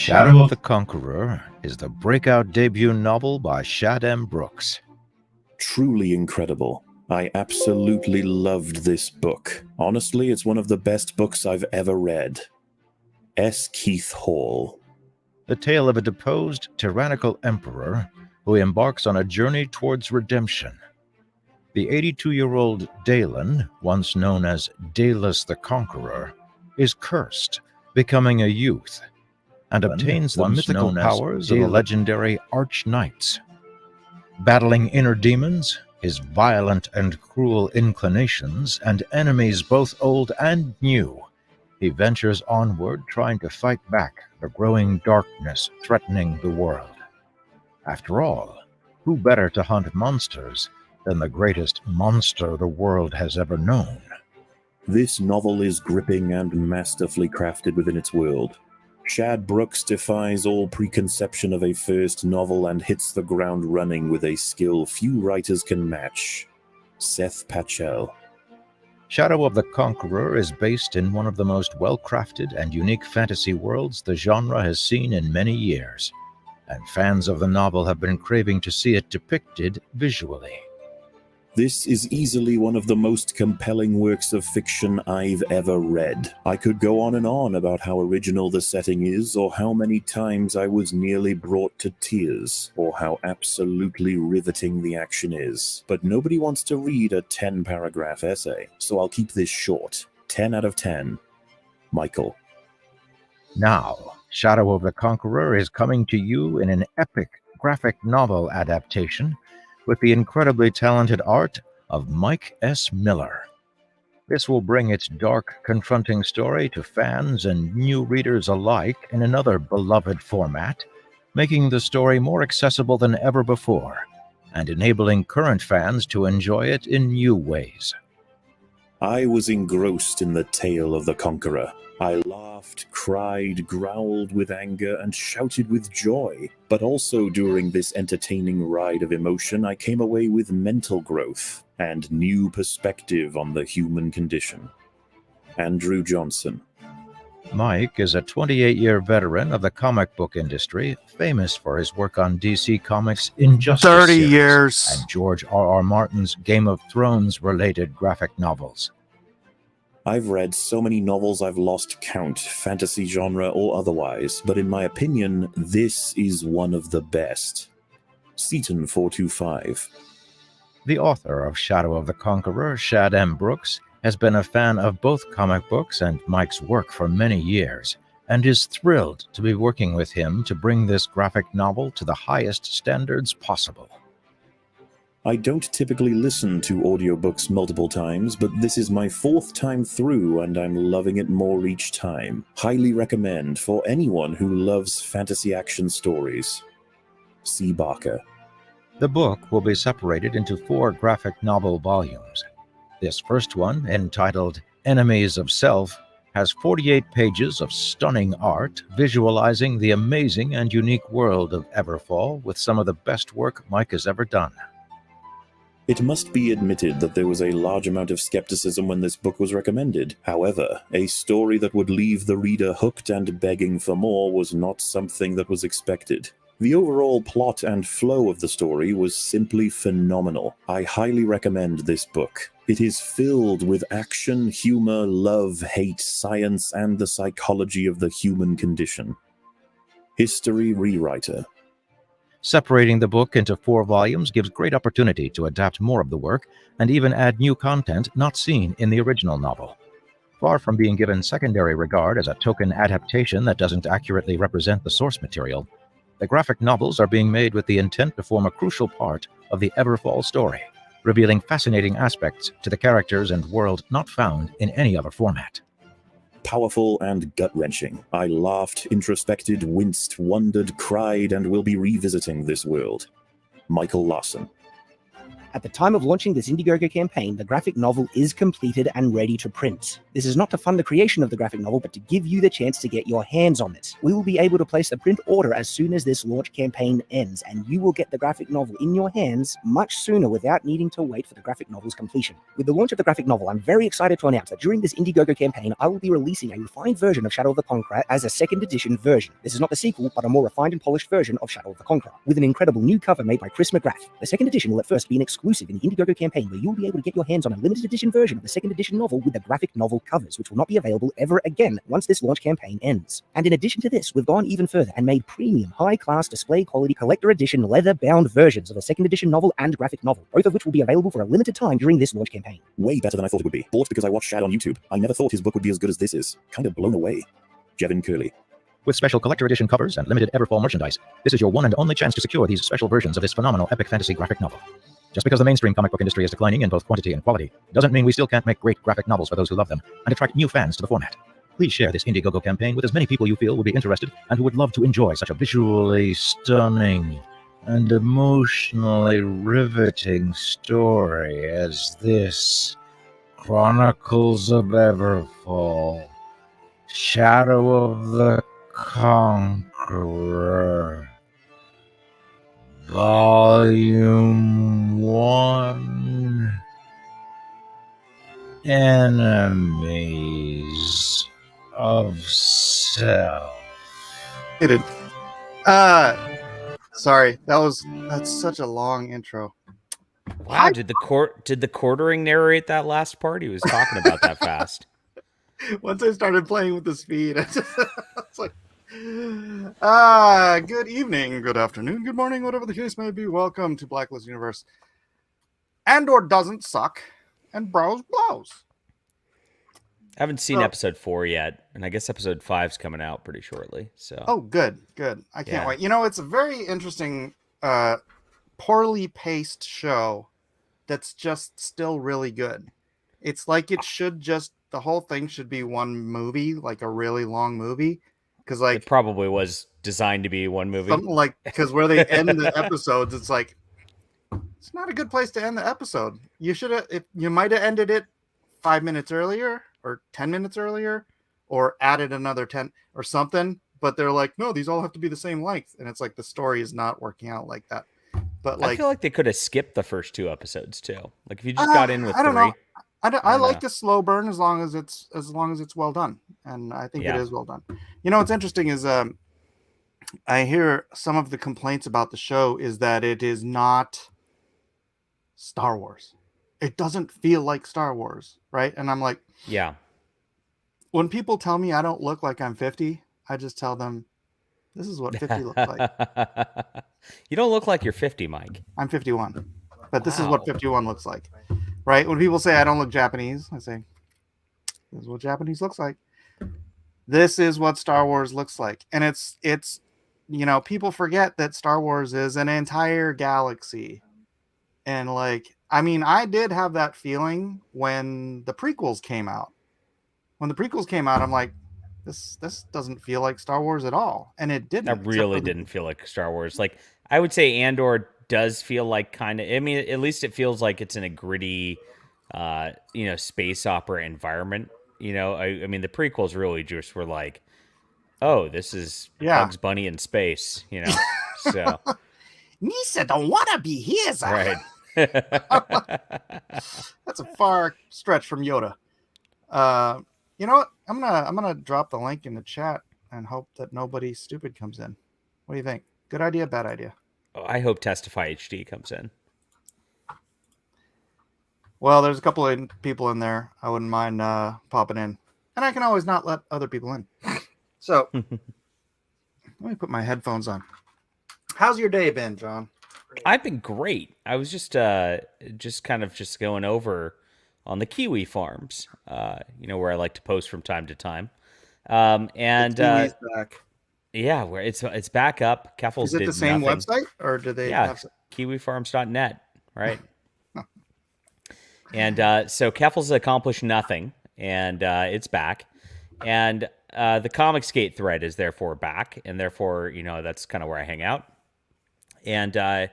Shadow of the Conqueror is the breakout debut novel by Shad M. Brooks. Truly incredible. I absolutely loved this book. Honestly, it's one of the best books I've ever read. S. Keith Hall. The tale of a deposed, tyrannical emperor who embarks on a journey towards redemption. The 82-year-old Dalen, once known as Dalus the Conqueror, is cursed, becoming a youth, and obtains the mythical powers of the legendary Arch-Knights. Battling inner demons, his violent and cruel inclinations, and enemies both old and new, he ventures onward trying to fight back the growing darkness threatening the world. After all, who better to hunt monsters than the greatest monster the world has ever known? This novel is gripping and masterfully crafted within its world. Shad Brooks defies all preconception of a first novel and hits the ground running with a skill few writers can match. Seth Patchell. Shadow of the Conqueror is based in one of the most well-crafted and unique fantasy worlds the genre has seen in many years, and fans of the novel have been craving to see it depicted visually. This is easily one of the most compelling works of fiction I've ever read. I could go on and on about how original the setting is, or how many times I was nearly brought to tears, or how absolutely riveting the action is. But nobody wants to read a 10-paragraph essay, so I'll keep this short. 10 out of 10. Michael. Now, Shadow of the Conqueror is coming to you in an epic graphic novel adaptation with the incredibly talented art of Mike S. Miller. This will bring its dark, confronting story to fans and new readers alike in another beloved format, making the story more accessible than ever before, and enabling current fans to enjoy it in new ways. I was engrossed in the tale of the Conqueror. I laughed, cried, growled with anger, and shouted with joy. But also during this entertaining ride of emotion, I came away with mental growth and new perspective on the human condition. Andrew Johnson. Mike is a 28-year veteran of the comic book industry, famous for his work on DC Comics' Injustice 30 series years. and George R.R. Martin's Game of Thrones-related graphic novels. I've read so many novels I've lost count, fantasy genre or otherwise, but in my opinion, this is one of the best. Seaton 425. The author of Shadow of the Conqueror, Shad M. Brooks, has been a fan of both comic books and Mike's work for many years, and is thrilled to be working with him to bring this graphic novel to the highest standards possible. I don't typically listen to audiobooks multiple times, but this is my 4th time through and I'm loving it more each time. Highly recommend for anyone who loves fantasy action stories. C. Barker. The book will be separated into 4 graphic novel volumes. This first one, entitled Enemies of Self, has 48 pages of stunning art visualizing the amazing and unique world of Everfall with some of the best work Mike has ever done. It must be admitted that there was a large amount of skepticism when this book was recommended. However, a story that would leave the reader hooked and begging for more was not something that was expected. The overall plot and flow of the story was simply phenomenal. I highly recommend this book. It is filled with action, humor, love, hate, science, and the psychology of the human condition. History Rewriter. Separating the book into 4 volumes gives great opportunity to adapt more of the work and even add new content not seen in the original novel. Far from being given secondary regard as a token adaptation that doesn't accurately represent the source material, the graphic novels are being made with the intent to form a crucial part of the Everfall story, revealing fascinating aspects to the characters and world not found in any other format. Powerful and gut-wrenching. I laughed, introspected, winced, wondered, cried, and will be revisiting this world. Michael Larson. At the time of launching this Indiegogo campaign, the graphic novel is completed and ready to print. This is not to fund the creation of the graphic novel, but to give you the chance to get your hands on it. We will be able to place the print order as soon as this launch campaign ends, and you will get the graphic novel in your hands much sooner without needing to wait for the graphic novel's completion. With the launch of the graphic novel, I'm very excited to announce that during this Indiegogo campaign, I will be releasing a refined version of Shadow of the Conqueror as a second edition version. This is not the sequel, but a more refined and polished version of Shadow of the Conqueror, with an incredible new cover made by Chris McGrath. The second edition will at first be an exclusive in the Indiegogo campaign, where you'll be able to get your hands on a limited edition version of the second edition novel with the graphic novel covers, which will not be available ever again once this launch campaign ends. And in addition to this, we've gone even further and made premium, high-class, display-quality, collector edition, leather-bound versions of the second edition novel and graphic novel, both of which will be available for a limited time during this launch campaign. Way better than I thought it would be. Bought because I watched Shad on YouTube. I never thought his book would be as good as this is. Kind of blown away. Jevin Curley. With special collector edition covers and limited Everfall merchandise, this is your one and only chance to secure these special versions of this phenomenal epic fantasy graphic novel. Just because the mainstream comic book industry is declining in both quantity and quality, doesn't mean we still can't make great graphic novels for those who love them and attract new fans to the format. Please share this Indiegogo campaign with as many people you feel would be interested and who would love to enjoy such a visually stunning and emotionally riveting story as this Chronicles of Everfall, Shadow of the Conqueror, Volume 1, Enemies of Self. It did. Sorry, that's such a long intro. Wow, did the quartering narrate that last part? He was talking about that fast. Once I started playing with the speed, it's like, good evening, good afternoon, good morning, whatever the case may be. Welcome to Blacklist Universe. Andor doesn't suck, and Bros blows. I haven't seen episode 4 yet, and I guess episode 5's coming out pretty shortly. So. Oh, good. I can't wait. You know, it's a very interesting, poorly paced show that's just still really good. It's like it should just, the whole thing should be one movie, like a really long movie. Because like it probably was designed to be one movie. Something like, because where they end the episodes, it's like, it's not a good place to end the episode. You should have, you might have ended it 5 minutes earlier or 10 minutes earlier, or added another 10 or something. But they're like, no, these all have to be the same length. And it's like, the story is not working out like that. But like, I feel like they could have skipped the first 2 episodes too. Like if you just got in with I don't 3. know. I like a slow burn as long as it's well done, and I think it is well done. You know what's interesting is I hear some of the complaints about the show is that it is not Star Wars. It doesn't feel like Star Wars, right? And I'm like, yeah. When people tell me I don't look like I'm 50, I just tell them this is what 50 looks like. You don't look like you're 50, Mike. I'm 51, but this is what 51 looks like. Right? When people say I don't look Japanese, I say, this is what Japanese looks like. This is what Star Wars looks like. And it's you know, people forget that Star Wars is an entire galaxy. And like, I mean, I did have that feeling when the prequels came out. When the prequels came out, I'm like, this doesn't feel like Star Wars at all. And it didn't. That really didn't feel like Star Wars. Like, I would say Andor does feel like kind of, I mean, at least it feels like it's in a gritty, space opera environment. You know, I mean, the prequels really just were like, oh, this is Bugs Bunny in space, you know? So. Nisa don't want to be here, right. That's a far stretch from Yoda. You know what? I'm gonna drop the link in the chat and hope that nobody stupid comes in. What do you think? Good idea, bad idea? I hope Testify HD comes in. Well, there's a couple of people in there. I wouldn't mind popping in. And I can always not let other people in. So, let me put my headphones on. How's your day been, John? I've been great. I was just kind of going over on the kiwi farms, where I like to post from time to time. And Kiwi's back. Yeah, where it's back up. Keffels Is it did the same nothing. website, or do they? Yeah, kiwifarms.net, right? And so Keffels accomplished nothing, and it's back. And the Comicsgate thread is therefore back, and therefore, that's kind of where I hang out. And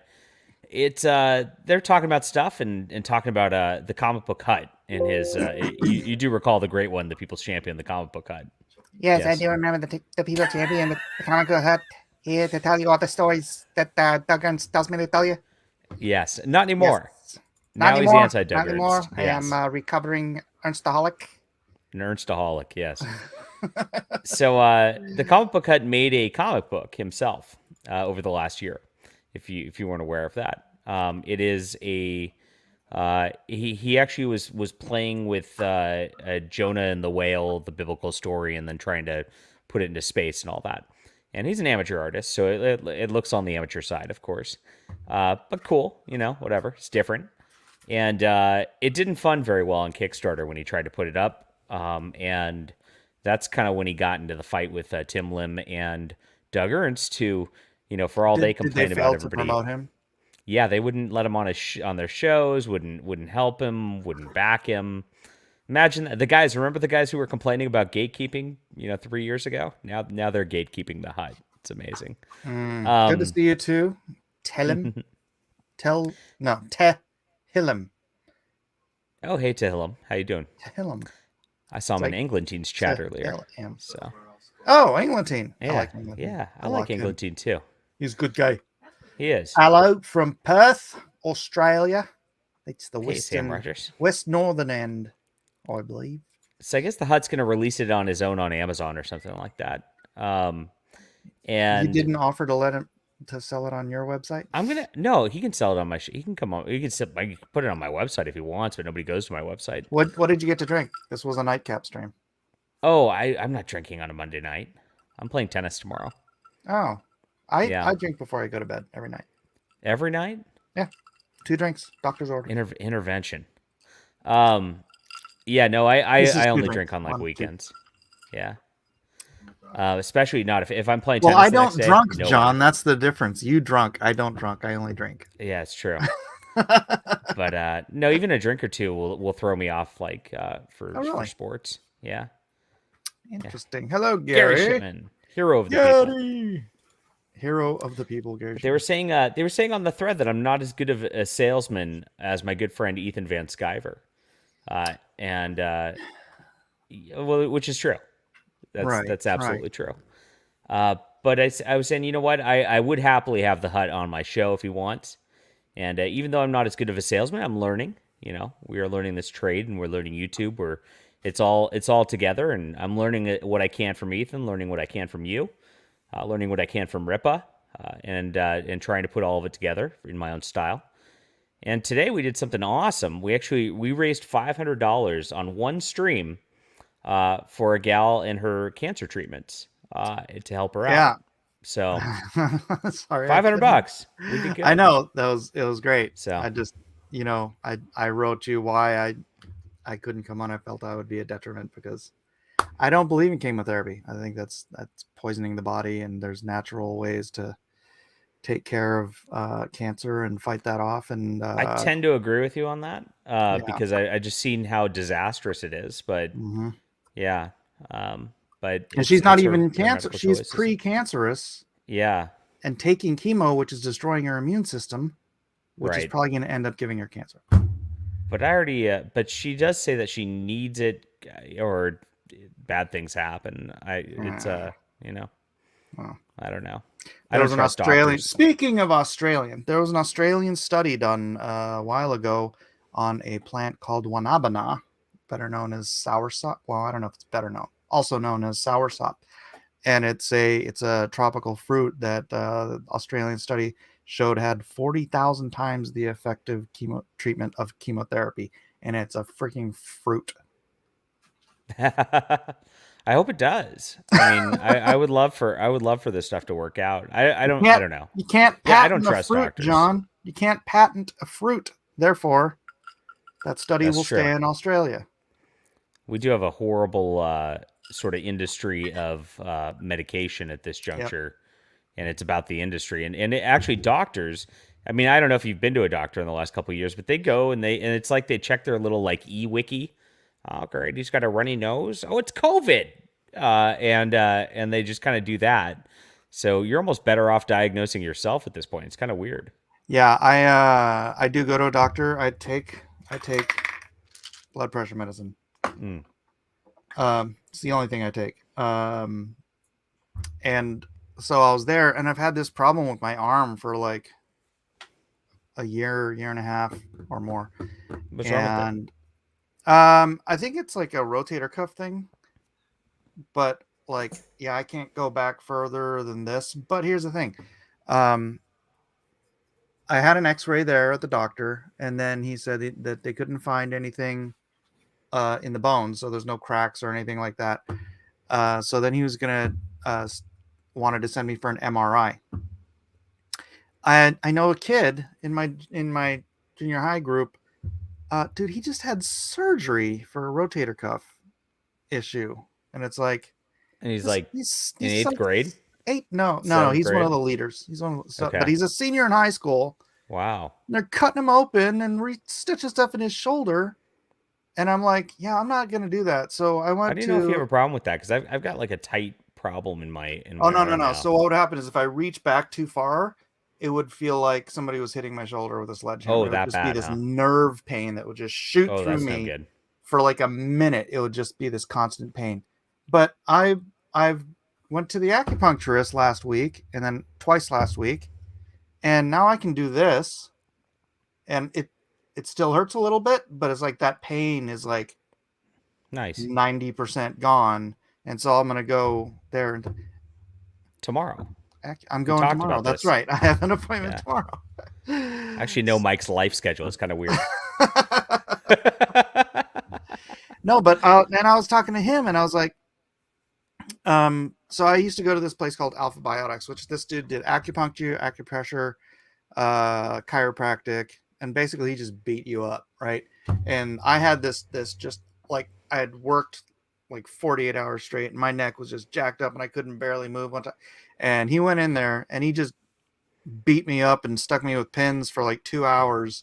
it's they're talking about stuff and talking about the comic book hut in his you do recall the great one, the People's Champion, the comic book hut. Yes, I Yes. do remember the People Champion, the comic book hut, here to tell you all the stories that Doug Ernst tells me to tell you. Yes, not anymore. Yes. Now Not he's anymore. anti-Doug Not anymore. Ernst. I Yes. am recovering Ernstaholic. An Ernstaholic, yes. So the comic book hut made a comic book himself over the last year, if you weren't aware of that. It is a he actually was playing with Jonah and the whale, the biblical story, and then trying to put it into space and all that. And he's an amateur artist, so it looks on the amateur side, of course, but cool, whatever. It's different, and it didn't fund very well on Kickstarter when he tried to put it up, and that's kind of when he got into the fight with Tim Lim and Doug Ernst, who, for all they complain did they about fail everybody. to promote him? Yeah, they wouldn't let him on on their shows, wouldn't help him, wouldn't back him. Imagine that. Remember the guys who were complaining about gatekeeping, 3 years ago? Now they're gatekeeping the hut. It's amazing. Good to see you too. Tehillim. Tehillim. Oh, hey Tehillim, how you doing? Tehillim. I saw him in England Teens chat earlier. Tehillim. So Oh, Englentine. yeah, I like Englentine. yeah, I like him. England Teen too. He's a good guy. He is. Hello from Perth, Australia. It's the Hey, Sam Rogers. west northern end, I believe. So I guess the hut's going to release it on his own on Amazon or something like that. And you didn't offer to let him to sell it on your website? No, he can sell it on my. He can come on. I can put it on my website if he wants, but nobody goes to my website. What did you get to drink? This was a nightcap stream. Oh, I'm not drinking on a Monday night. I'm playing tennis tomorrow. Oh, I Yeah. drink before I go to bed every night. Every night? 2 drinks, doctor's order. Intervention. Yeah, no, I This is only two drink drinks. on like 1, 2. weekends. Yeah. Especially not if I'm playing Well, tennis I the next don't day, drunk, no John. way. That's the difference. You drunk. I don't drunk. I only drink. Yeah, it's true. But no, even a drink or two will throw me off like for really? sports. Yeah. Interesting. Hello, Gary Gary. Shipman, hero of the people. Gary. Hero of the people, Gary. They were saying on the thread that I'm not as good of a salesman as my good friend Ethan Van Sciver, well, which is true. That's absolutely true. But I was saying, you know what? I would happily have the hut on my show if he wants. And even though I'm not as good of a salesman, I'm learning. We are learning this trade, and we're learning YouTube. Where it's all together, and I'm learning what I can from Ethan, learning what I can from you. Learning what I can from Ripa, and trying to put all of it together in my own style. And today we did something awesome. We raised $500 on one stream for a gal and her cancer treatments to help her out. Yeah. So sorry, $500. We did good. I know it was great. So I just I wrote you why I couldn't come on. I felt I would be a detriment because I don't believe in chemotherapy. I think that's poisoning the body, and there's natural ways to take care of cancer and fight that off. And I tend to agree with you on that because I just seen how disastrous it is. But yeah, but and she's not even her cancer. medical She's choices. pre-cancerous. Yeah, and taking chemo, which is destroying her immune system, which is Right. probably going to end up giving her cancer. but I already. But she does say that she needs it, or bad things happen. It's Well. I don't know. I There don't was an trust Australian. doctors. Speaking of Australian, there was an Australian study done a while ago on a plant called wanabana, better known as soursop. Well, I don't know if it's better known. Also known as soursop, and it's a tropical fruit that Australian study showed had 40,000 times the effective treatment of chemotherapy, and it's a freaking fruit. I hope it does. I mean, I would love for this stuff to work out. I don't know. You can't Yeah, I patent don't a trust fruit, doctors. John. You can't patent a fruit. Therefore, that study That's will true. stay in Australia. We do have a horrible sort of industry of medication at this juncture, and it's about the industry and actually doctors. I mean, I don't know if you've been to a doctor in the last couple of years, but they go and it's like they check their little like e-wiki. Oh, great, he's got a runny nose. Oh, it's COVID, and they just kind of do that. So you're almost better off diagnosing yourself at this point. It's kind of weird. Yeah, I do go to a doctor. I take blood pressure medicine. Mm. It's the only thing I take. And so I was there, and I've had this problem with my arm for like a year and a half or more. What's wrong with it? And I think it's like a rotator cuff thing, but like, yeah, I can't go back further than this. But here's the thing. I had an x-ray there at the doctor, and then he said that they couldn't find anything in the bones, so there's no cracks or anything like that. So then he was gonna wanted to send me for an MRI. I know a kid in my junior high group. Dude, he just had surgery for a rotator cuff issue, and it's like, And he's like in eighth like grade. 8. No. Seventh He's one grade? of the leaders. He's one, Okay. but he's a senior in high school. Wow. And they're cutting him open and stitching stuff in his shoulder. And I'm like, yeah, I'm not gonna do that. So I went How do you know if you have a problem with that? Because I've got like a tight problem in my Oh, no. arm now. So what would happen is if I reach back too far, it would feel like somebody was hitting my shoulder with a sledgehammer. Oh, It would that just bad, be this huh? nerve pain that would just shoot Oh, through that's no me good. for like a minute. It would just be this constant pain. But I've went to the acupuncturist last week and then twice last week, and now I can do this, and it still hurts a little bit, but it's like that pain is like Nice. 90% gone. And so I'm gonna go there and Tomorrow. I'm going talked tomorrow. about That's this. right. I have an appointment Yeah. tomorrow. I actually know Mike's life schedule. It's kind of weird. No, but and I was talking to him, and I was like, so I used to go to this place called Alpha Biotics, which this dude did acupuncture, acupressure, chiropractic, and basically he just beat you up, right? And I had this just like I had worked like 48 hours straight, and my neck was just jacked up, and I couldn't barely move one time. And he went in there, and he just beat me up and stuck me with pins for like 2 hours.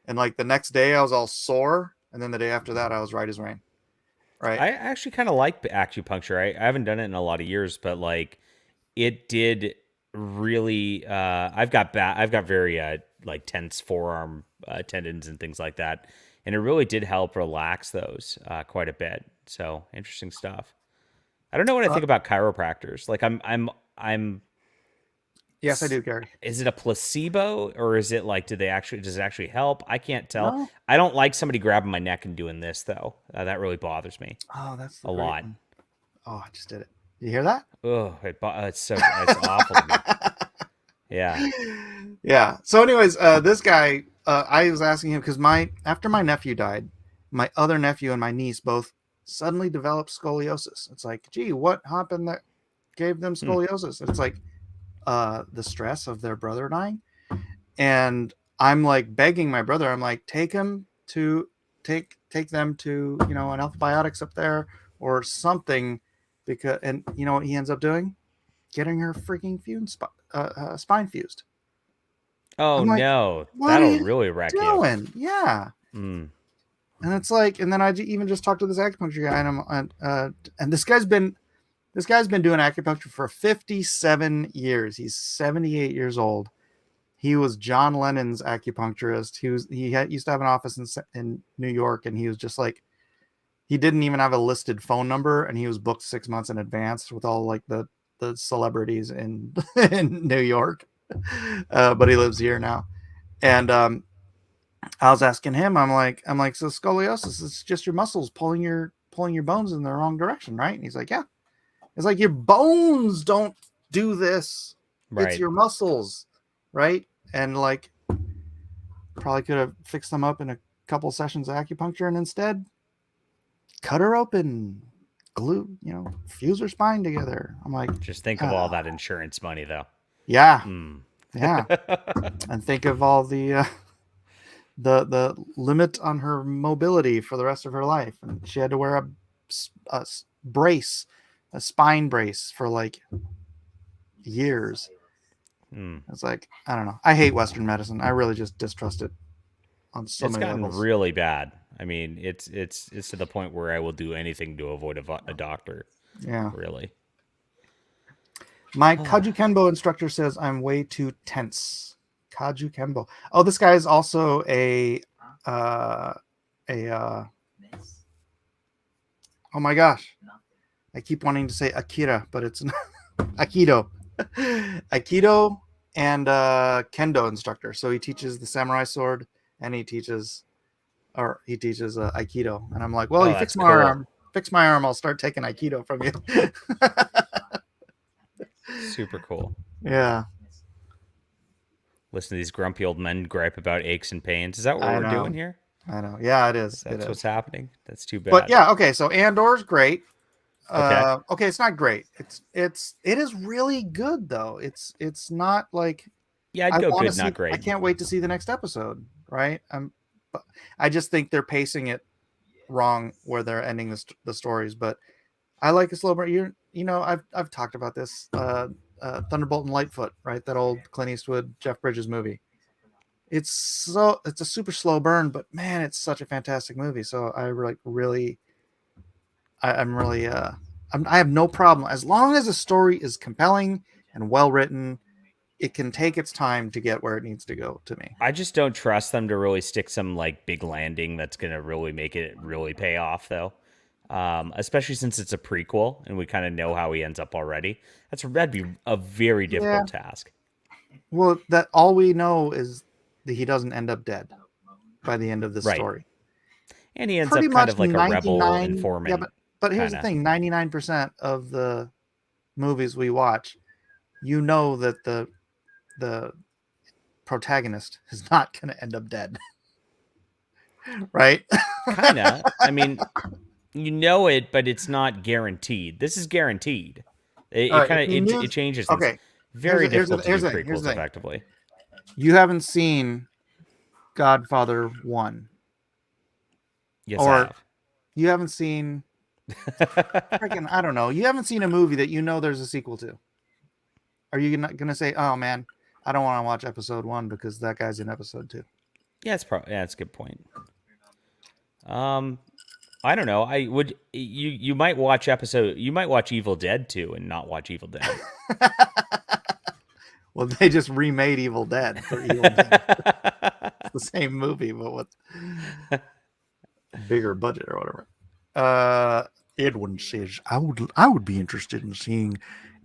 And like the next day, I was all sore, and then the day after that, I was right as rain. Right. I actually kind of like acupuncture. I haven't done it in a lot of years, but like it did really. I've got very like tense forearm tendons and things like that, and it really did help relax those quite a bit. So interesting stuff. I don't know what I think about chiropractors. Like I'm. Yes, I do, Gary. Is it a placebo or is it like does it actually help? I can't tell. No. I don't like somebody grabbing my neck and doing this though. That really bothers me Oh, that's the a great lot. one. Oh, I just did it. You hear that? Oh, it's awful to me. Yeah. Yeah. So, anyways, this guy, I was asking him because after my nephew died, my other nephew and my niece both suddenly developed scoliosis. It's like, gee, what happened that gave them scoliosis? It's like the stress of their brother dying. And I'm like begging my brother, I'm like, take them to an Alpha Biotics up there or something, because, and you know what he ends up doing? Getting her freaking spine fused. Oh I'm like, no, what that'll are you really wreck doing? Yeah. you. And it's like, and then I even just talked to this acupuncture guy, and this guy's been doing acupuncture for 57 years. He's 78 years old. He was John Lennon's acupuncturist. He used to have an office in New York, and he was just like, he didn't even have a listed phone number, and he was booked 6 months in advance with all like the celebrities in in New York. But he lives here now. And I was asking him, I'm like, so scoliosis is just your muscles pulling your bones in the wrong direction, right? And he's like, yeah. It's like your bones don't do this. Right. It's your muscles, right? And like, probably could have fixed them up in a couple sessions of acupuncture, and instead cut her open, glue, fuse her spine together. I'm like, Just think of all that insurance money, though. yeah, Mm. yeah, and think of all the limit on her mobility for the rest of her life, and she had to wear a brace, a spine brace for like years. It's like, I don't know. I hate Western medicine. I really just distrust it on so many levels. It's gotten really bad. I mean, it's to the point where I will do anything to avoid a doctor. Yeah. Really. My Kaju Kenbo instructor says I'm way too tense. Kaju Kembo. Oh, this guy is also a oh my gosh. I keep wanting to say Akira, but it's not Aikido. Aikido and Kendo instructor. So he teaches the samurai sword and he teaches Aikido. And I'm like, well, Oh, you that's fix my arm, I'll start taking Aikido from you. Super cool. Yeah. Listen to these grumpy old men gripe about aches and pains. Is that what I we're know. doing here? I know. Yeah, it is. That's what's happening. That's too bad. But yeah, okay. So Andor's great. Okay. Okay, it's not great. It is really good though. It's not like Yeah, I'd I go want to good, see. not great. I can't wait to see the next episode. Right. But I just think they're pacing it wrong where they're ending the stories. But I like a slow burn. You know, I've talked about this. Thunderbolt and Lightfoot, right? That old Clint Eastwood, Jeff Bridges movie. It's a super slow burn, but man, it's such a fantastic movie. So I I have no problem as long as the story is compelling and well written. It can take its time to get where it needs to go. To me, I just don't trust them to really stick some like big landing that's gonna really make it really pay off, though. Especially since it's a prequel and we kind of know how he ends up already. That'd be a very difficult task. Well, that all we know is that he doesn't end up dead by the end of the story. And he ends Pretty up kind much of like a rebel informant. Yeah, but here's the thing: 99% of the movies we watch, you know that the protagonist is not going to end up dead, right? Kind of. I mean, you know it, but it's not guaranteed. This is guaranteed. It changes things. Okay. Very difficult to do prequels effectively. You haven't seen Godfather 1. Yes, I have. You haven't seen freaking, I don't know. You haven't seen a movie that you know there's a sequel to. Are you not going to say, "Oh man, I don't want to watch episode 1 because that guy's in episode 2"? Yeah, that's a good point. I don't know. I would you might watch Evil Dead 2 and not watch Evil Dead. Well, they just remade Evil Dead for Evil Dead. It's the same movie, but with bigger budget or whatever. Edwin says, I would be interested in seeing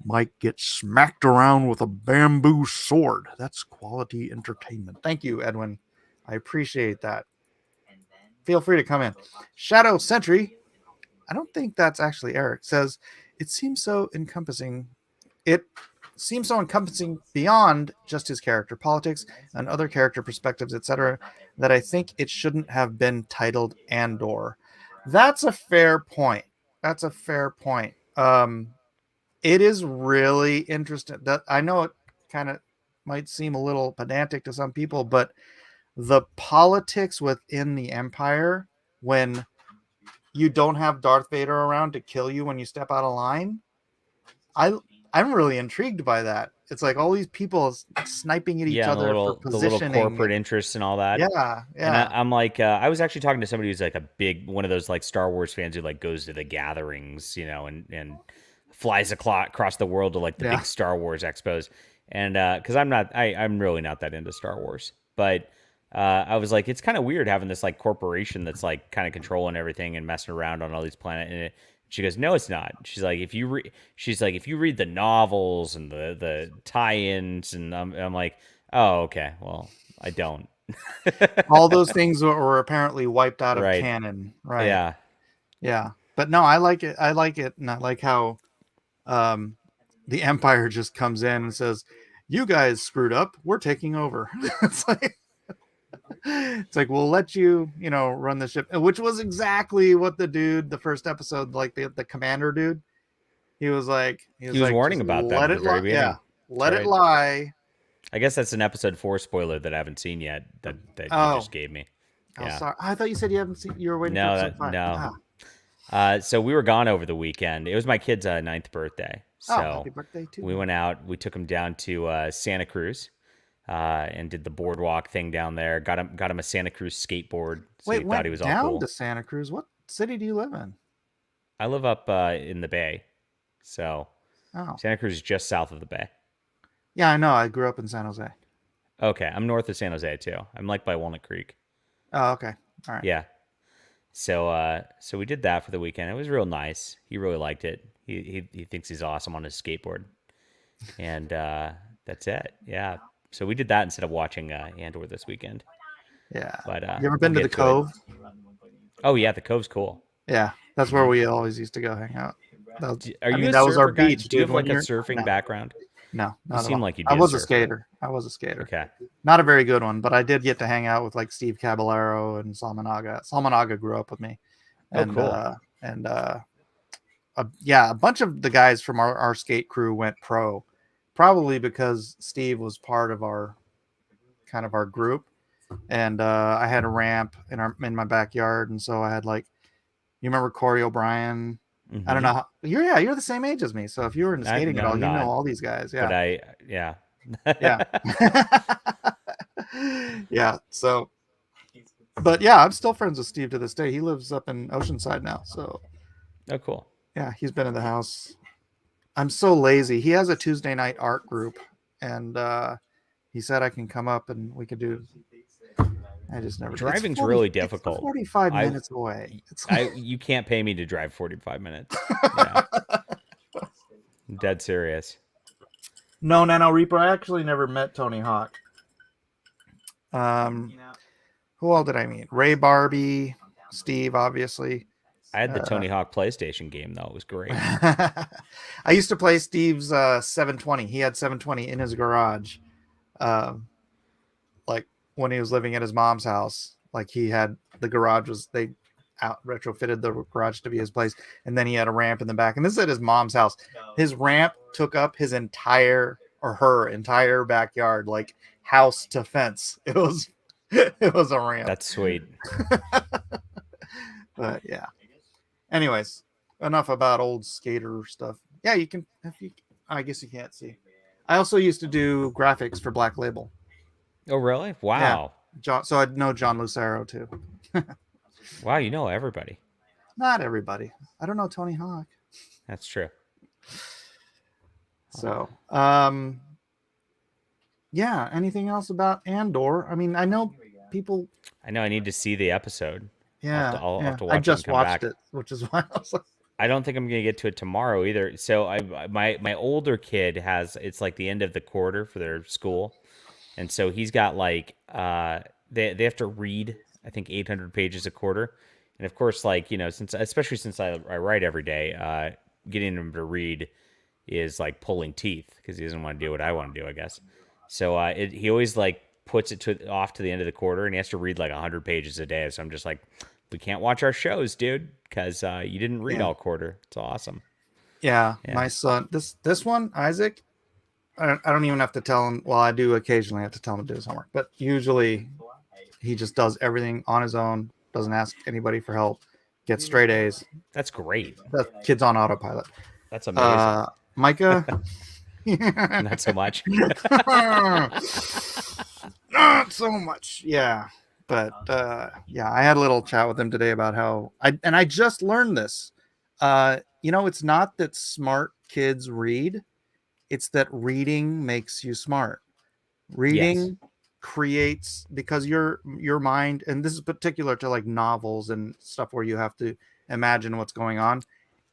Mike get smacked around with a bamboo sword. That's quality entertainment. Thank you, Edwin. I appreciate that. Feel free to come in. Shadow Sentry, I don't think that's actually Eric, says, it seems so encompassing beyond just his character politics and other character perspectives, etc., that I think it shouldn't have been titled Andor. That's a fair point. It is really interesting. That I know it kind of might seem a little pedantic to some people, but the politics within the Empire, when you don't have Darth Vader around to kill you when you step out of line, I'm really intrigued by that. It's like all these people sniping at each other for positioning. The little corporate interests and all that. Yeah. And I'm like, I was actually talking to somebody who's like a big one of those like Star Wars fans who like goes to the gatherings, you know, and flies across the world to like the big Star Wars expos. And because I'm really not that into Star Wars, but I was like, it's kind of weird having this like corporation that's like kind of controlling everything and messing around on all these planets. And she goes, no, it's not. She's like, if you read the novels and the tie-ins, and I'm like, oh, okay, well, I don't. All those things were apparently wiped out of canon, right? Yeah. But no, I like it. And I like how the Empire just comes in and says, "You guys screwed up. We're taking over." It's like we'll let you, run the ship, which was exactly what the first episode, like the commander dude, he was warning about that at the very beginning. Yeah, let it lie. I guess that's an episode 4 spoiler that I haven't seen yet. That you just gave me. Yeah. Oh, sorry. I thought you said you haven't seen. You were waiting for episode 5. No. So we were gone over the weekend. It was my kid's 9th birthday. So happy birthday too. We went out. We took him down to Santa Cruz. And did the boardwalk thing down there. Got him a Santa Cruz skateboard. So he thought he was all cool. Down to Santa Cruz. What city do you live in? I live up in the Bay, so Santa Cruz is just south of the Bay. Yeah, I know. I grew up in San Jose. Okay, I'm north of San Jose too. I'm like by Walnut Creek. Oh, okay. All right. Yeah. So we did that for the weekend. It was real nice. He really liked it. He thinks he's awesome on his skateboard, and that's it. Yeah. So we did that instead of watching Andor this weekend. Yeah. But You ever we'll been to the get to it. Cove? Oh yeah, the Cove's cool. Yeah, that's where we always used to go hang out. Are you a that was our surfer guy? beach, Do you dude. have like a surfing background? No, You not at seem all. like you'd I be was a a surfer. skater. I was a skater. Okay. Not a very good one, but I did get to hang out with like Steve Caballero and Salmanaga. Salmanaga grew up with me, Oh, and cool. yeah, a bunch of the guys from our skate crew went pro, probably because Steve was part of our group, and I had a ramp in my backyard, and so I had like, you remember Corey O'Brien? I don't know how you're the same age as me, so if you were into skating at all, I'm you know not. all these guys. Yeah, But yeah. yeah. Yeah. So, but yeah, I'm still friends with Steve to this day. He lives up in Oceanside now. So, Oh, cool. yeah, he's been in the house. I'm so lazy. He has a Tuesday night art group, and he said I can come up and we could do. I just never. Driving's really It's difficult. 45 minutes away. You can't pay me to drive 45 minutes. Yeah. I'm dead serious. No, Nano Reaper. I actually never met Tony Hawk. Who all did I meet? Ray Barbie, Steve, obviously. I had the Tony Hawk PlayStation game though. It was great. I used to play Steve's 720. He had 720 in his garage, like when he was living at his mom's house. Like he had the garage they retrofitted the garage to be his place, and then he had a ramp in the back. And this is at his mom's house. His ramp took up her entire backyard, like house to fence. It was a ramp. That's sweet. But yeah. Anyways, enough about old skater stuff. Yeah, you can. I guess you can't see. I also used to do graphics for Black Label. Oh, really? Wow. So I'd know John Lucero too. Wow, you know everybody. Not everybody. I don't know Tony Hawk. That's true. So, yeah. Anything else about Andor? I mean, I know people. I know I need to see the episode. Yeah, I'll have to watch I just it and come watched back. it, which is why I was like, I don't think I'm gonna get to it tomorrow either. So my older kid it's like the end of the quarter for their school, and so he's got like they have to read I think 800 pages a quarter, and of course like especially since I write every day, getting him to read is like pulling teeth because he doesn't want to do what I want to do, I guess. So he always like puts it off to the end of the quarter, and he has to read like 100 pages a day. So I'm just like, we can't watch our shows, dude, because you didn't read all quarter. It's awesome. Yeah, my son, this one, Isaac, I don't even have to tell him. Well, I do occasionally have to tell him to do his homework, but usually he just does everything on his own, doesn't ask anybody for help, gets straight A's. That's great. That kid's on autopilot. That's amazing. Micah, Not so much. Not so much. Yeah. But yeah, I had a little chat with him today about how I just learned this. It's not that smart kids read, it's that reading makes you smart. Reading creates, because your mind, and this is particular to like novels and stuff where you have to imagine what's going on.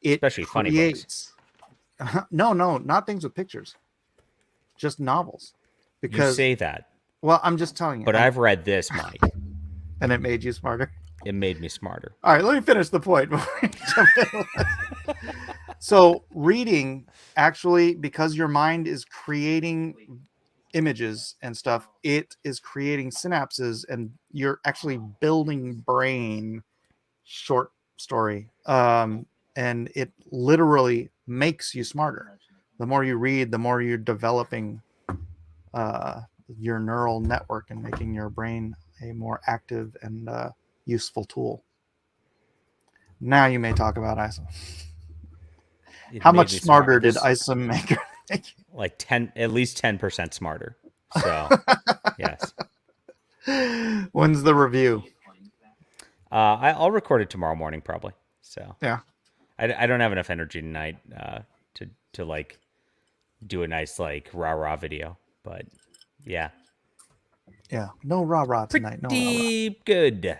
It Especially funny books. No, not things with pictures. Just novels. Because You say that. Well, I'm just telling you. But I've read this, Mike. And it made you smarter. It made me smarter. All right, let me finish the point. So reading, actually, because your mind is creating images and stuff, it is creating synapses, and you're actually building brain short story. And it literally makes you smarter. The more you read, the more you're developing your neural network and making your brain a more active and useful tool. Now you may talk about ISO. How much smarter did ISO make her? Like at least 10% smarter. So yes. When's the review? I'll record it tomorrow morning probably. So yeah, I don't have enough energy tonight to like do a nice like rah video, but yeah. Yeah, no rah-rah tonight. No rah-rah. Pretty good.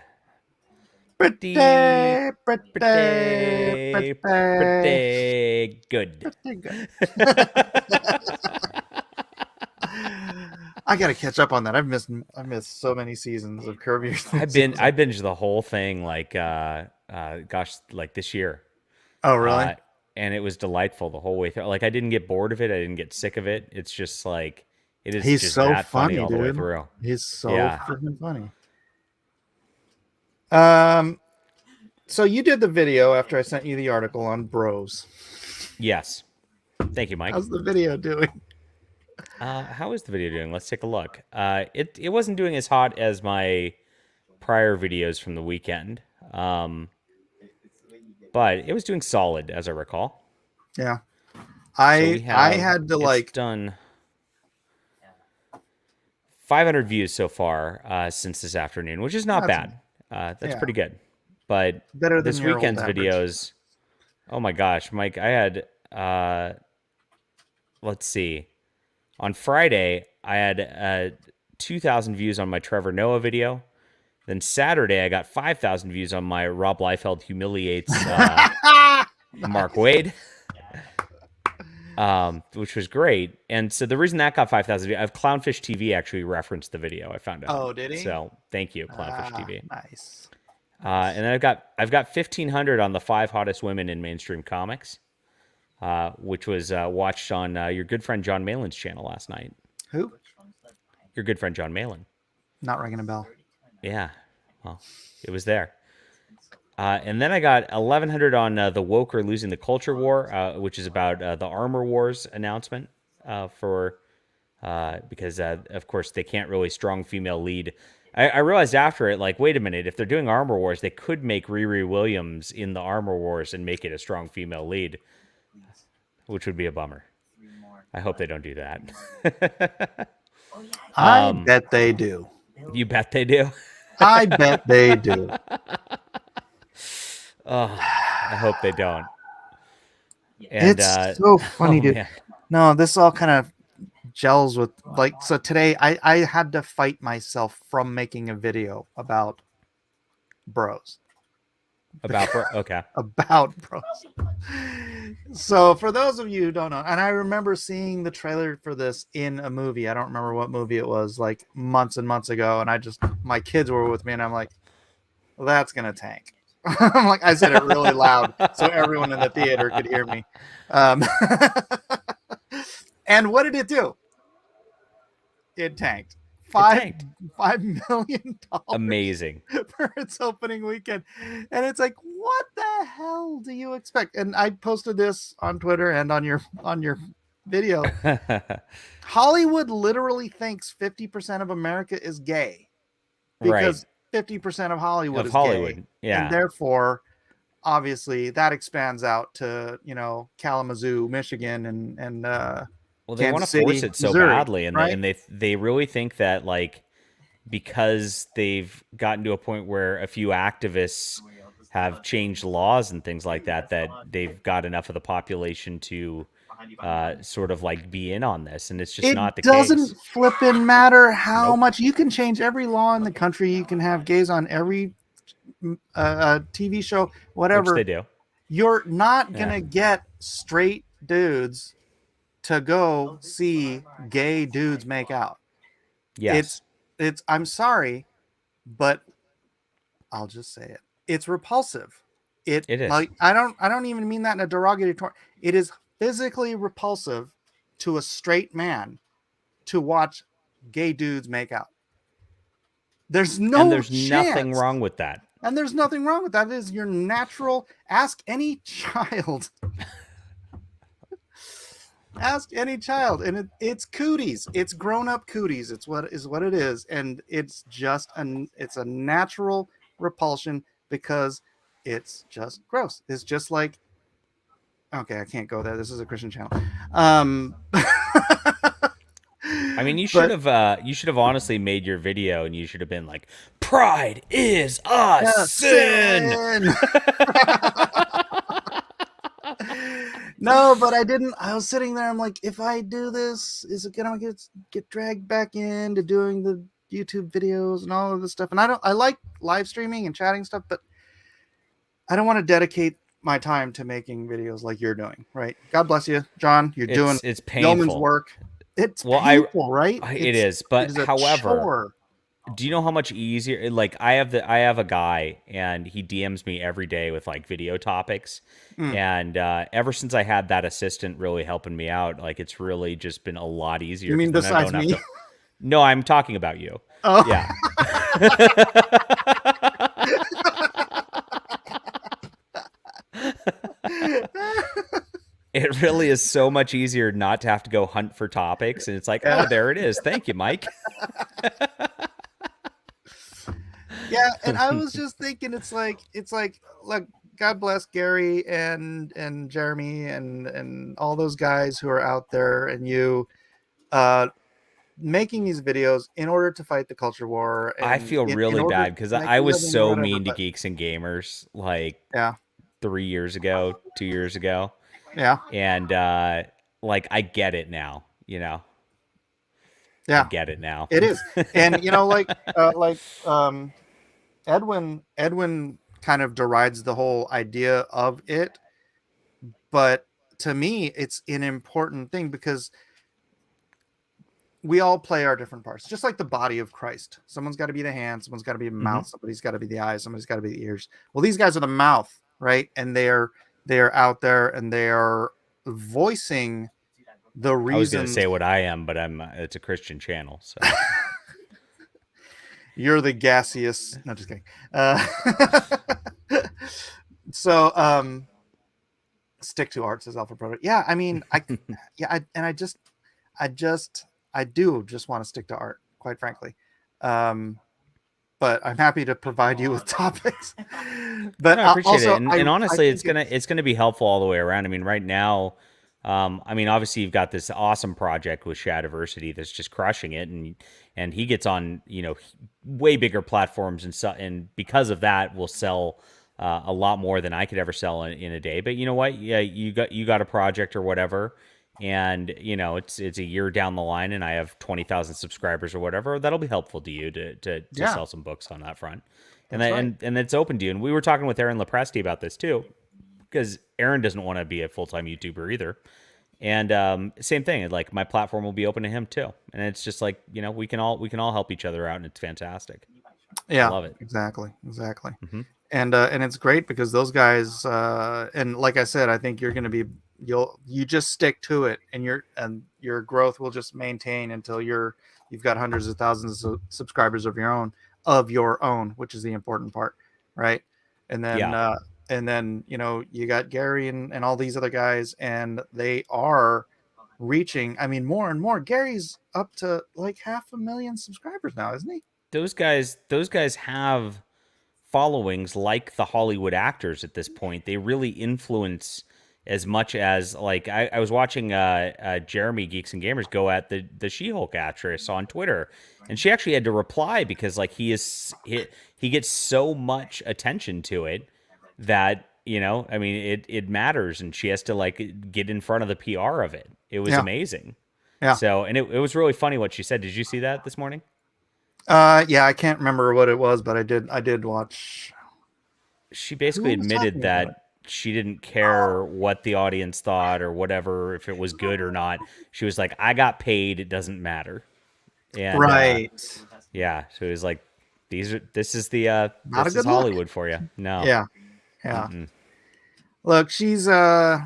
Pretty, Pretty, pretty, pretty, pretty good. pretty good. I gotta catch up on that. I've missed so many seasons of Curb Your I Enthusiasm. binged the whole thing like like this year. Oh, really? And it was delightful the whole way through. Like I didn't get bored of it. I didn't get sick of it. It's just like it is He's just so that funny funny, all the way dude. through. He's so Yeah. freaking funny. So you did the video after I sent you the article on bros. Yes. Thank you, Mike. How's the video doing? How is the video doing? Let's take a look. It wasn't doing as hot as my prior videos from the weekend. But it was doing solid as I recall. Yeah. So I had to it's done 500 views so far since this afternoon, which is not bad. That's yeah. pretty good. But better than this your weekend's old average. videos, oh my gosh, Mike, I had let's see. On Friday, I had 2,000 views on my Trevor Noah video. Then Saturday, I got 5,000 views on my Rob Liefeld humiliates Mark Wade, which was great. And so the reason that got 5,000 views, Clownfish TV actually referenced the video. I found out. Oh, did he? So thank you, Clownfish TV. Nice. And then I've got 1,500 on the 5 hottest women in mainstream comics, which was watched on your good friend John Malin's channel last night. Who? Your good friend John Malin. Not ringing a bell. Yeah, well, it was there. And then I got 1,100 on the woke or losing the culture war, which is about the Armor Wars announcement because of course they can't really strong female lead. I realized after it, like, wait a minute, if they're doing Armor Wars, they could make Riri Williams in the Armor Wars and make it a strong female lead, which would be a bummer. I hope they don't do that. I bet they do. You bet they do? I bet they do. Oh, I hope they don't. And, it's so funny, dude. Man. No, this all kind of gels with, like, so today I had to fight myself from making a video about bros. Okay. About bros. So for those of you who don't know, and I remember seeing the trailer for this in a movie. I don't remember what movie it was, like months and months ago. And my kids were with me, and I'm like, well, that's gonna tank. I'm like, I said it really loud so everyone in the theater could hear me. And what did it do? It tanked. $5 million Amazing for its opening weekend. And it's like, what the hell do you expect? And I posted this on Twitter and on your video. Hollywood literally thinks 50% of America is gay because 50% of Hollywood is gay. Yeah. And therefore, obviously, that expands out to, Kalamazoo, Michigan, and well, they want to Kansas force City, it so Missouri, badly, and right? they really think that, like, because they've gotten to a point where a few activists have changed laws and things like that, that they've got enough of the population to sort of like be in on this, and it's just not the case. It doesn't flipping matter how much you can change every law in the country. You can have gays on every TV show, whatever. Which they do. You're not gonna get straight dudes to go see gay dudes make out. Yes. It's I'm sorry, but I'll just say it. It's repulsive. It is. Like, I don't even mean that in a derogatory term. It is physically repulsive to a straight man to watch gay dudes make out. There's nothing wrong with that. And there's nothing wrong with that. It is your natural. Ask any child. Ask any child, and it's cooties. It's grown-up cooties. It's what it is, and it's just it's a natural repulsion because it's just gross. It's just like, okay, I can't go there. This is a Christian channel. I mean, you should have honestly made your video, and you should have been like, "Pride is a sin." No, but I didn't. I was sitting there. I'm like, if I do this, is it gonna get dragged back into doing the YouTube videos and all of this stuff. And I like live streaming and chatting stuff, but I don't want to dedicate my time to making videos like you're doing, right? God bless you, John. You're doing it's yeoman's painful. work. It's Well, painful, right? It is, but it is a however, chore. do you know how much easier? Like I have a guy, and he DMs me every day with like video topics, and ever since I had that assistant really helping me out, like it's really just been a lot easier. You mean 'cause then I besides don't have me? to- No, I'm talking about you. Oh. Yeah. It really is so much easier not to have to go hunt for topics, and it's like, oh, there it is. Thank you, Mike. Yeah, and I was just thinking, it's like, look, God bless Gary and Jeremy and all those guys who are out there, and you, making these videos in order to fight the culture war. And I feel really bad because I was so mean to Geeks and Gamers like 3 years ago, 2 years ago. Yeah. And like I get it now, you know. Yeah. I get it now. It is. And you know, Edwin kind of derides the whole idea of it, but to me it's an important thing because we all play our different parts, just like the body of Christ. Someone's got to be the hand, someone's got to be the mouth, somebody's got to be the eyes, somebody's got to be the ears. Well, these guys are the mouth, right? And they're out there and they are voicing the reason. I was going to say what I am, but it's a Christian channel, so you're the gaseous. No, just kidding. So stick to art, says Alpha Proto. Yeah, I mean, I do just want to stick to art, quite frankly. But I'm happy to provide you with topics. But no, I appreciate also, it. And honestly, it's gonna be helpful all the way around. I mean, right now, I mean, obviously you've got this awesome project with Shadiversity that's just crushing it, and he gets on, you know, way bigger platforms, and because of that, will sell a lot more than I could ever sell in a day. But you know what? Yeah, you got a project or whatever, and you know it's a year down the line, and I have 20,000 subscribers or whatever. That'll be helpful to you to sell some books on that front, and it's open to you. And we were talking with Aaron Lepresti about this too, because Aaron doesn't want to be a full-time YouTuber either. And same thing, like my platform will be open to him too. And it's just like, you know, we can all help each other out, and it's fantastic. Yeah, I love it. Exactly. And it's great because those guys, and like I said, I think you're going to be, you just stick to it, and your growth will just maintain until you've got hundreds of thousands of subscribers of your own, which is the important part, right? And then you know, you got Gary and all these other guys, and they are reaching, I mean, more and more. Gary's up to like 500,000 subscribers now, isn't he? Those guys have followings like the Hollywood actors at this point. They really influence as much as, like, I was watching Jeremy Geeks and Gamers go at the She-Hulk actress on Twitter, and she actually had to reply because like he gets so much attention to it that, you know, I mean, it matters, and she has to like get in front of the PR of it. It was amazing. Yeah. So, and it was really funny what she said. Did you see that this morning? Yeah, I can't remember what it was, but I did watch. She basically admitted that she didn't care what the audience thought or whatever, if it was good or not. She was like, I got paid, it doesn't matter. And, right. Yeah. So it was like, this is Hollywood for you. No. Yeah. Yeah. Mm-mm. Look, she's I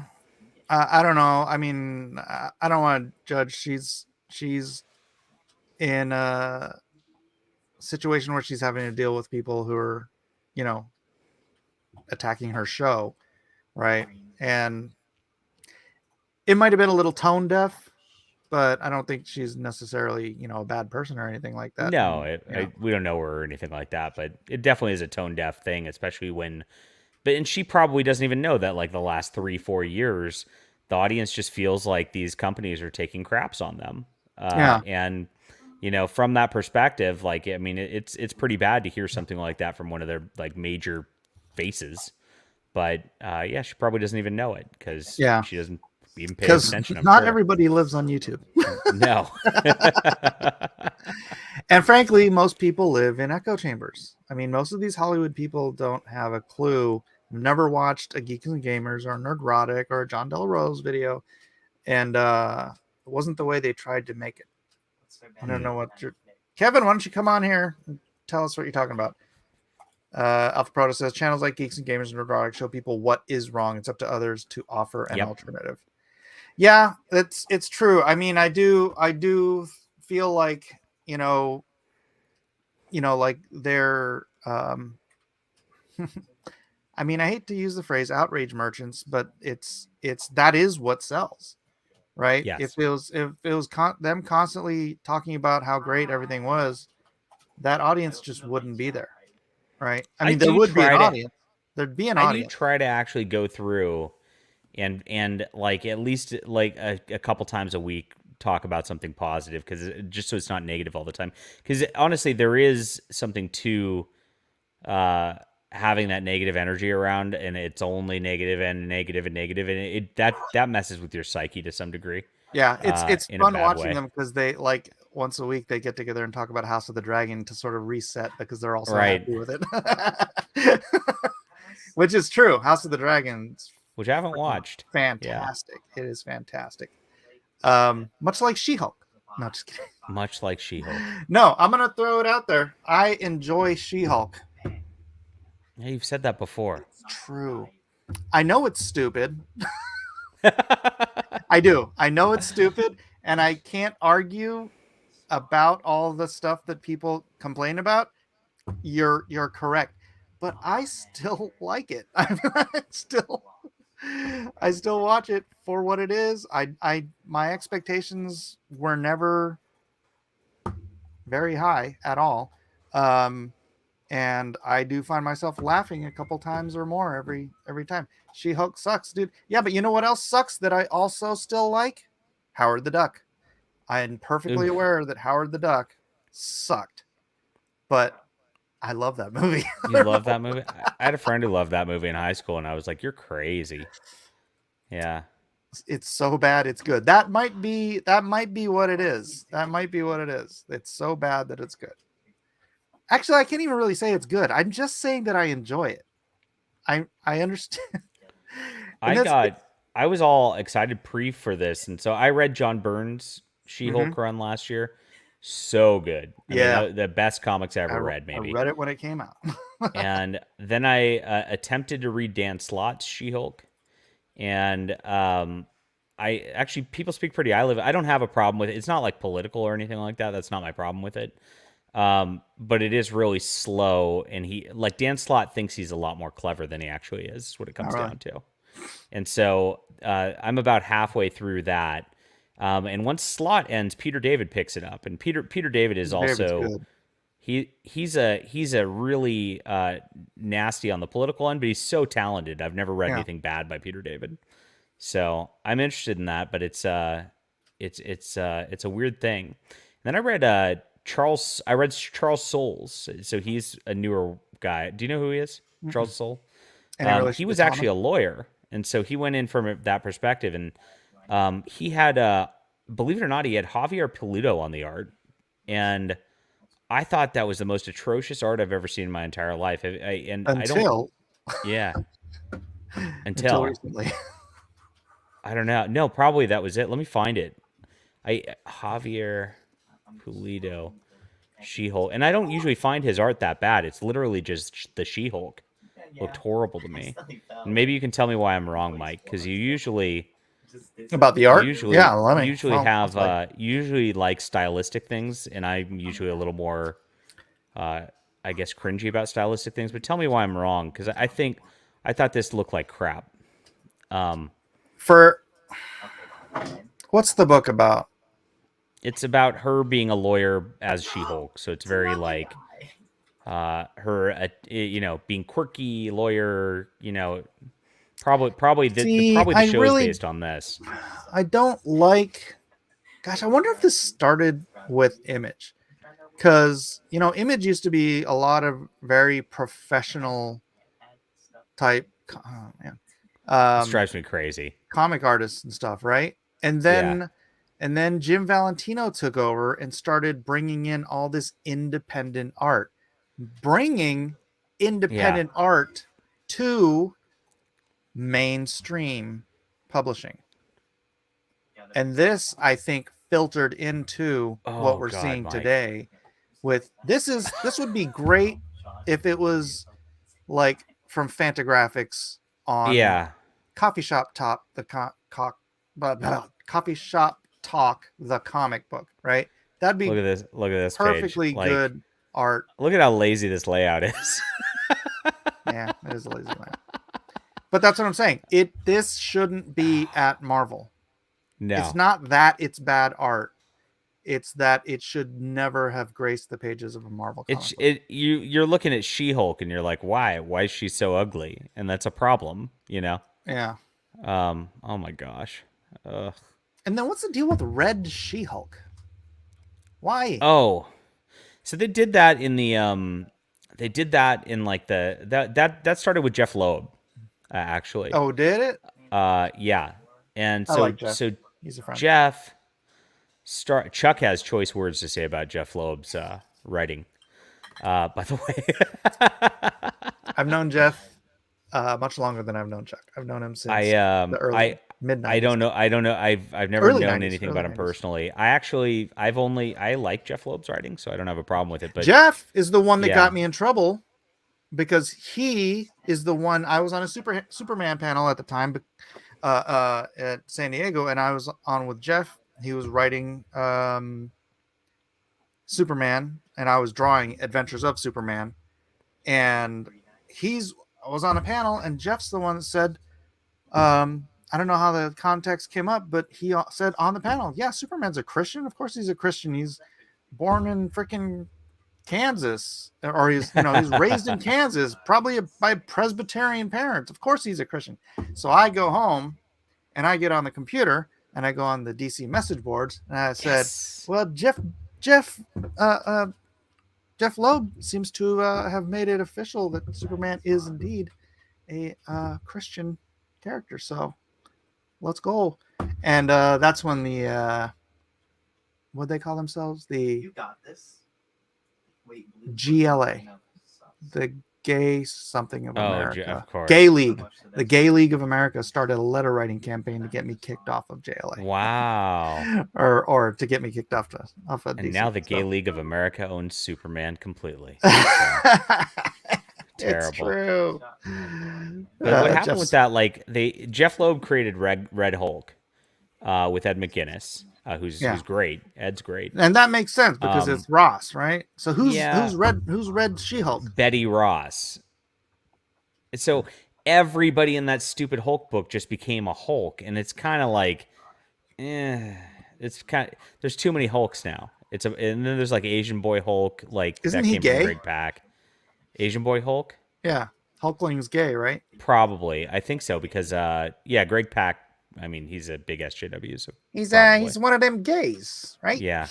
don't know. I mean, I don't want to judge. She's in a situation where she's having to deal with people who are, you know, attacking her show, right? And it might have been a little tone deaf, but I don't think she's necessarily, you know, a bad person or anything like that. No, we don't know her or anything like that, but it definitely is a tone deaf thing, especially and she probably doesn't even know that like the last 3-4 years, the audience just feels like these companies are taking craps on them. And, you know, from that perspective, like, I mean, it's pretty bad to hear something like that from one of their like major faces. But she probably doesn't even know it because she doesn't even pays Because attention. I'm not sure. everybody lives on YouTube. No. And frankly, most people live in echo chambers. I mean, most of these Hollywood people don't have a clue, never watched a Geeks and Gamers or Nerdrotic or a John Del Rose video. And it wasn't the way they tried to make it. I don't know what you're... Kevin, why don't you come on here and tell us what you're talking about? Alpha Proto says, channels like Geeks and Gamers and Nerdrotic show people what is wrong. It's up to others to offer an alternative. Yeah, it's true. I mean, I do feel like, like they're I mean, I hate to use the phrase outrage merchants, but that is what sells, right? Yes. If it was them constantly talking about how great everything was, that audience just wouldn't be there, right? I mean, there would be an audience. There'd be an audience. I do try to actually go through and like at least like a couple times a week talk about something positive, because just so it's not negative all the time, because honestly there is something to having that negative energy around, and it's only negative and negative and negative, and that messes with your psyche to some degree. Yeah, it's fun watching way. them, because they, like, once a week they get together and talk about House of the Dragon to sort of reset, because they're also happy with it. Which is true. House of the Dragon, which I haven't watched. Fantastic. Yeah. It is fantastic. Much like She-Hulk. No, just kidding. Much like She-Hulk. No, I'm gonna throw it out there. I enjoy She-Hulk. Yeah, you've said that before. It's true. I know it's stupid. I do. I know it's stupid, and I can't argue about all the stuff that people complain about. You're correct. But I still like it. I still watch it for what it is. My expectations were never very high at all. And I do find myself laughing a couple times or more every time. She-Hulk sucks, dude. Yeah, but you know what else sucks that I also still like? Howard the Duck. I am perfectly aware that Howard the Duck sucked. But I love that movie. You love that movie? I had a friend who loved that movie in high school, and I was like, you're crazy. Yeah. It's so bad it's good. That might be what it is. That might be what it is. It's so bad that it's good. Actually, I can't even really say it's good. I'm just saying that I enjoy it. I understand. I was all excited for this, and so I read John Byrne's She-Hulk run last year. So good. I mean, the best comics I ever read, maybe. I read it when it came out. And then I attempted to read Dan Slott's She-Hulk. And I actually, people speak pretty highly of it. I don't have a problem with it. It's not like political or anything like that. That's not my problem with it. But it is really slow. And Dan Slott thinks he's a lot more clever than he actually is what it comes down to. And so I'm about halfway through that. And once Slott ends, Peter David picks it up, and Peter David is also he's a really nasty on the political end, but he's so talented. I've never read anything bad by Peter David, so I'm interested in that. But it's a weird thing. And then I read Charles Soules. So he's a newer guy. Do you know who he is? Mm-hmm. Charles Soules. He was actually a lawyer, and so he went in from that perspective, and he had, believe it or not, he had Javier Pulido on the art, and I thought that was the most atrocious art I've ever seen in my entire life. Until recently. I don't know. No, probably that was it. Let me find it. Javier Pulido, She-Hulk, and I don't usually find his art that bad. It's literally just the She-Hulk. Looked horrible to me. And maybe you can tell me why I'm wrong, Mike, because you usually about the art. Usually like stylistic things, and I'm usually a little more, I guess, cringy about stylistic things. But tell me why I'm wrong, because I thought this looked like crap. What's the book about? It's about her being a lawyer as She-Hulk, so it's very like her, being quirky lawyer, Probably the show is based on this. I don't like. Gosh, I wonder if this started with Image, because Image used to be a lot of very professional type. Oh man, This drives me crazy. Comic artists and stuff, right? And Yeah. then Jim Valentino took over and started bringing in all this independent art, bringing independent art to mainstream publishing. And this, I think, filtered into what we're seeing Mike. today. With this would be great if it was like from Fantagraphics on Coffee Shop Talk, Coffee Shop Talk, the comic book, right? That'd be Look at this perfectly page. Like, good art. Look at how lazy this layout is. Yeah, it is a lazy layout. But that's what I'm saying. This shouldn't be at Marvel. No. It's not that it's bad art. It's that it should never have graced the pages of a Marvel comic book. You're looking at She-Hulk and you're like, why? Why is she so ugly? And that's a problem, you know? Yeah. Oh my gosh. Ugh. And then what's the deal with Red She-Hulk? Why? Oh. So they did that in the like that started with Jeff Loeb, actually. Oh, did it? Yeah. And I so like Jeff. so He's a friend. Chuck has choice words to say about Jeff Loeb's writing. By the way, I've known Jeff much longer than I've known Chuck. I've known him since the early mid-90s. I don't know. I've never Early known 90s, anything early about him 90s. personally. I like Jeff Loeb's writing, so I don't have a problem with it. But Jeff is the one that Yeah. got me in trouble because he is the one. I was on a Superman panel at the time at San Diego, and I was on with Jeff. He was writing Superman, and I was drawing Adventures of Superman. And I was on a panel, and Jeff's the one that said, I don't know how the context came up, but he said on the panel, yeah, Superman's a Christian. Of course he's a Christian. He's born in freaking Kansas, or he's raised in Kansas, probably by Presbyterian parents. Of course he's a Christian. So I go home and I get on the computer and I go on the DC message boards and I said, well, Jeff Loeb seems to have made it official that Superman is indeed a Christian character. So let's go. And that's when the what they call themselves, the GLA, the Gay something of America, of course. Gay League. The Gay League of America started a letter writing campaign to get me kicked off of JLA. Wow. or to get me kicked off of And DC. now the Gay League of America owns Superman completely. Terrible. It's true. But what happened with that? Like Jeff Loeb created Red Hulk with Ed McGuinness, who's great. Ed's great, and that makes sense because it's Ross, right? So who's Red She-Hulk? Betty Ross. And so everybody in that stupid Hulk book just became a Hulk, and it's kind of like, there's too many Hulks now. And then there's like Asian Boy Hulk, like Isn't that he came gay? from Greg Pak. Asian Boy Hulk? Yeah, Hulkling's gay, right? Probably, I think so because Greg Pak. I mean, he's a big SJW. So he's one of them gays, right? Yeah.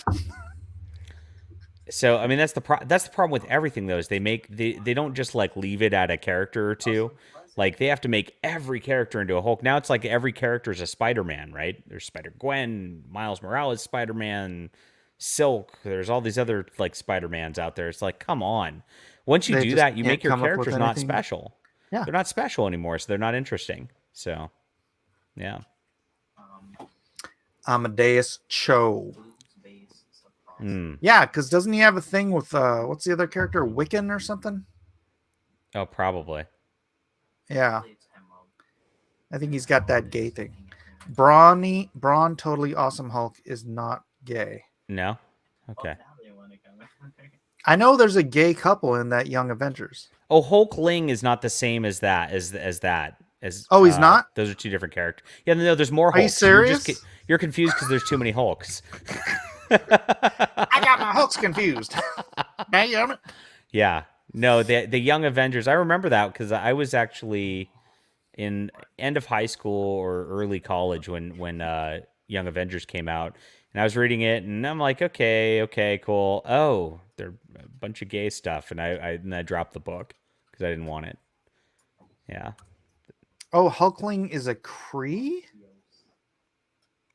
So I mean, that's the problem with everything though. Is they don't just like leave it at a character or two. Like they have to make every character into a Hulk. Now it's like every character is a Spider-Man, right? There's Spider-Gwen, Miles Morales, Spider-Man, Silk. There's all these other like Spider-Mans out there. It's like, come on. Once you do that, you make your characters not special. Yeah. They're not special anymore, so they're not interesting. So, yeah. Amadeus Cho. Mm. Yeah, because doesn't he have a thing with what's the other character, Wiccan or something? Oh, probably. Yeah, I think he's got that gay thing. Braun, totally awesome Hulk is not gay. No. Okay. I know there's a gay couple in that Young Avengers. Oh, Hulkling is not the same as that. Oh, he's not? Those are two different characters. Yeah, no, there's more Hulks. Are you serious? You're confused because there's too many Hulks. I got my Hulks confused. Yeah. No, the Young Avengers. I remember that because I was actually in end of high school or early college when Young Avengers came out, and I was reading it, and I'm like, okay, cool. Oh, they're a bunch of gay stuff, and I dropped the book because I didn't want it. Yeah. Oh, Hulkling is a Kree?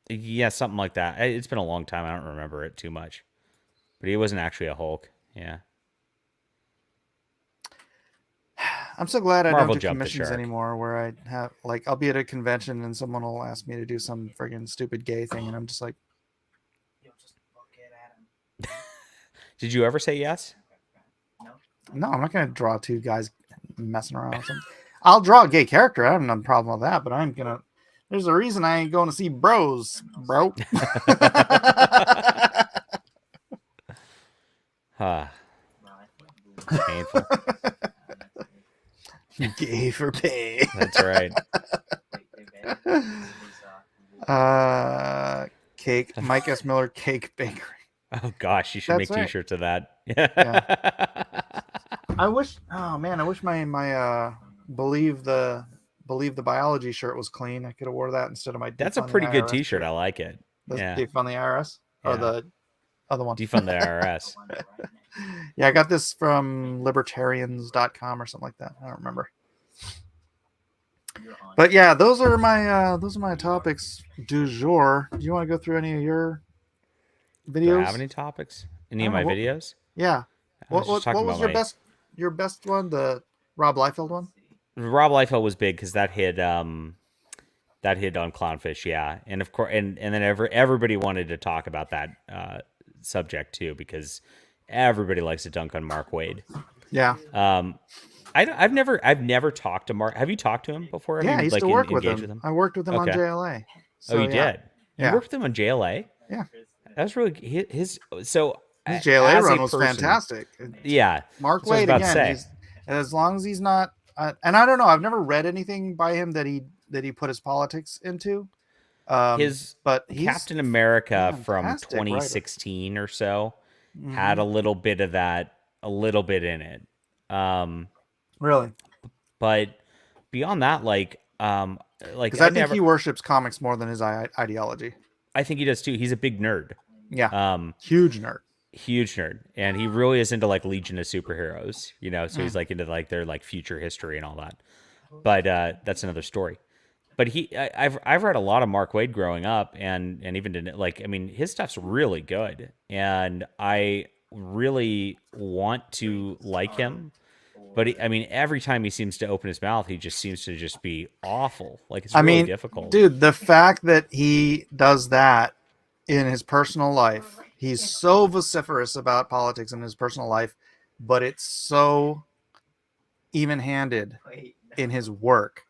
Yeah, something like that. It's been a long time. I don't remember it too much. But he wasn't actually a Hulk. Yeah. I'm so glad I Marvel don't do jumped the commissions shark. anymore where I have, like, I'll be at a convention and someone will ask me to do some friggin' stupid gay thing. And I'm just like, Did you ever say yes? no, I'm not going to draw two guys messing around with something. I'll draw a gay character. I have no problem with that, but I'm going to, there's a reason I ain't going to see bros, bro. Huh. Painful. Gay for pay. That's right. Cake. Mike S. Miller Cake Bakery. Oh gosh, you should That's make right. T-shirts of that. I wish. Oh man, I wish my believe the biology shirt was clean. I could have wore that instead of my. That's a defund the pretty good IRS T-shirt. shirt. I like it. The Yeah. defund the IRS or Yeah. the other one. Defund the IRS. Yeah, I got this from libertarians.com or something like that. I don't remember. But yeah, those are my topics du jour. Do you want to go through any of your videos? Do I have any topics? Any of my What- videos? Yeah. I was What just talking was about your best one? The Rob Liefeld one? Rob Liefeld was big because that hit on Clownfish, yeah, and of course, and then everybody wanted to talk about that subject too because everybody likes to dunk on Mark Wade. Yeah. I've never talked to Mark. Have you talked to him before? Have Yeah, I you, used like, to work with engaged him. I worked with him on Okay. JLA. Oh, you yeah. did? You Yeah. worked with him on JLA? Yeah. That was really his. So His JLA as a run was person- fantastic. Yeah, Mark that's what I was Wade about to again. say. As long as he's not, and I don't know. I've never read anything by him that he put his politics into. But he's Captain America from fantastic writer. 2016 or so Mhm. had a little bit of that, a little bit in it. Really, But beyond that, like because I think he worships comics more than his ideology. I think he does too. He's a big nerd. Yeah, huge nerd. Huge nerd, and he really is into like Legion of Superheroes, you know. So he's like into like their like future history and all that. But that's another story. But I've read a lot of Mark Wade growing up, and even to, like, I mean, his stuff's really good, and I really want to like him. But I mean, every time he seems to open his mouth, he just seems to just be awful. Like, it's really difficult. Dude, the fact that he does that in his personal life, he's so vociferous about politics in his personal life, but it's so even-handed in his work.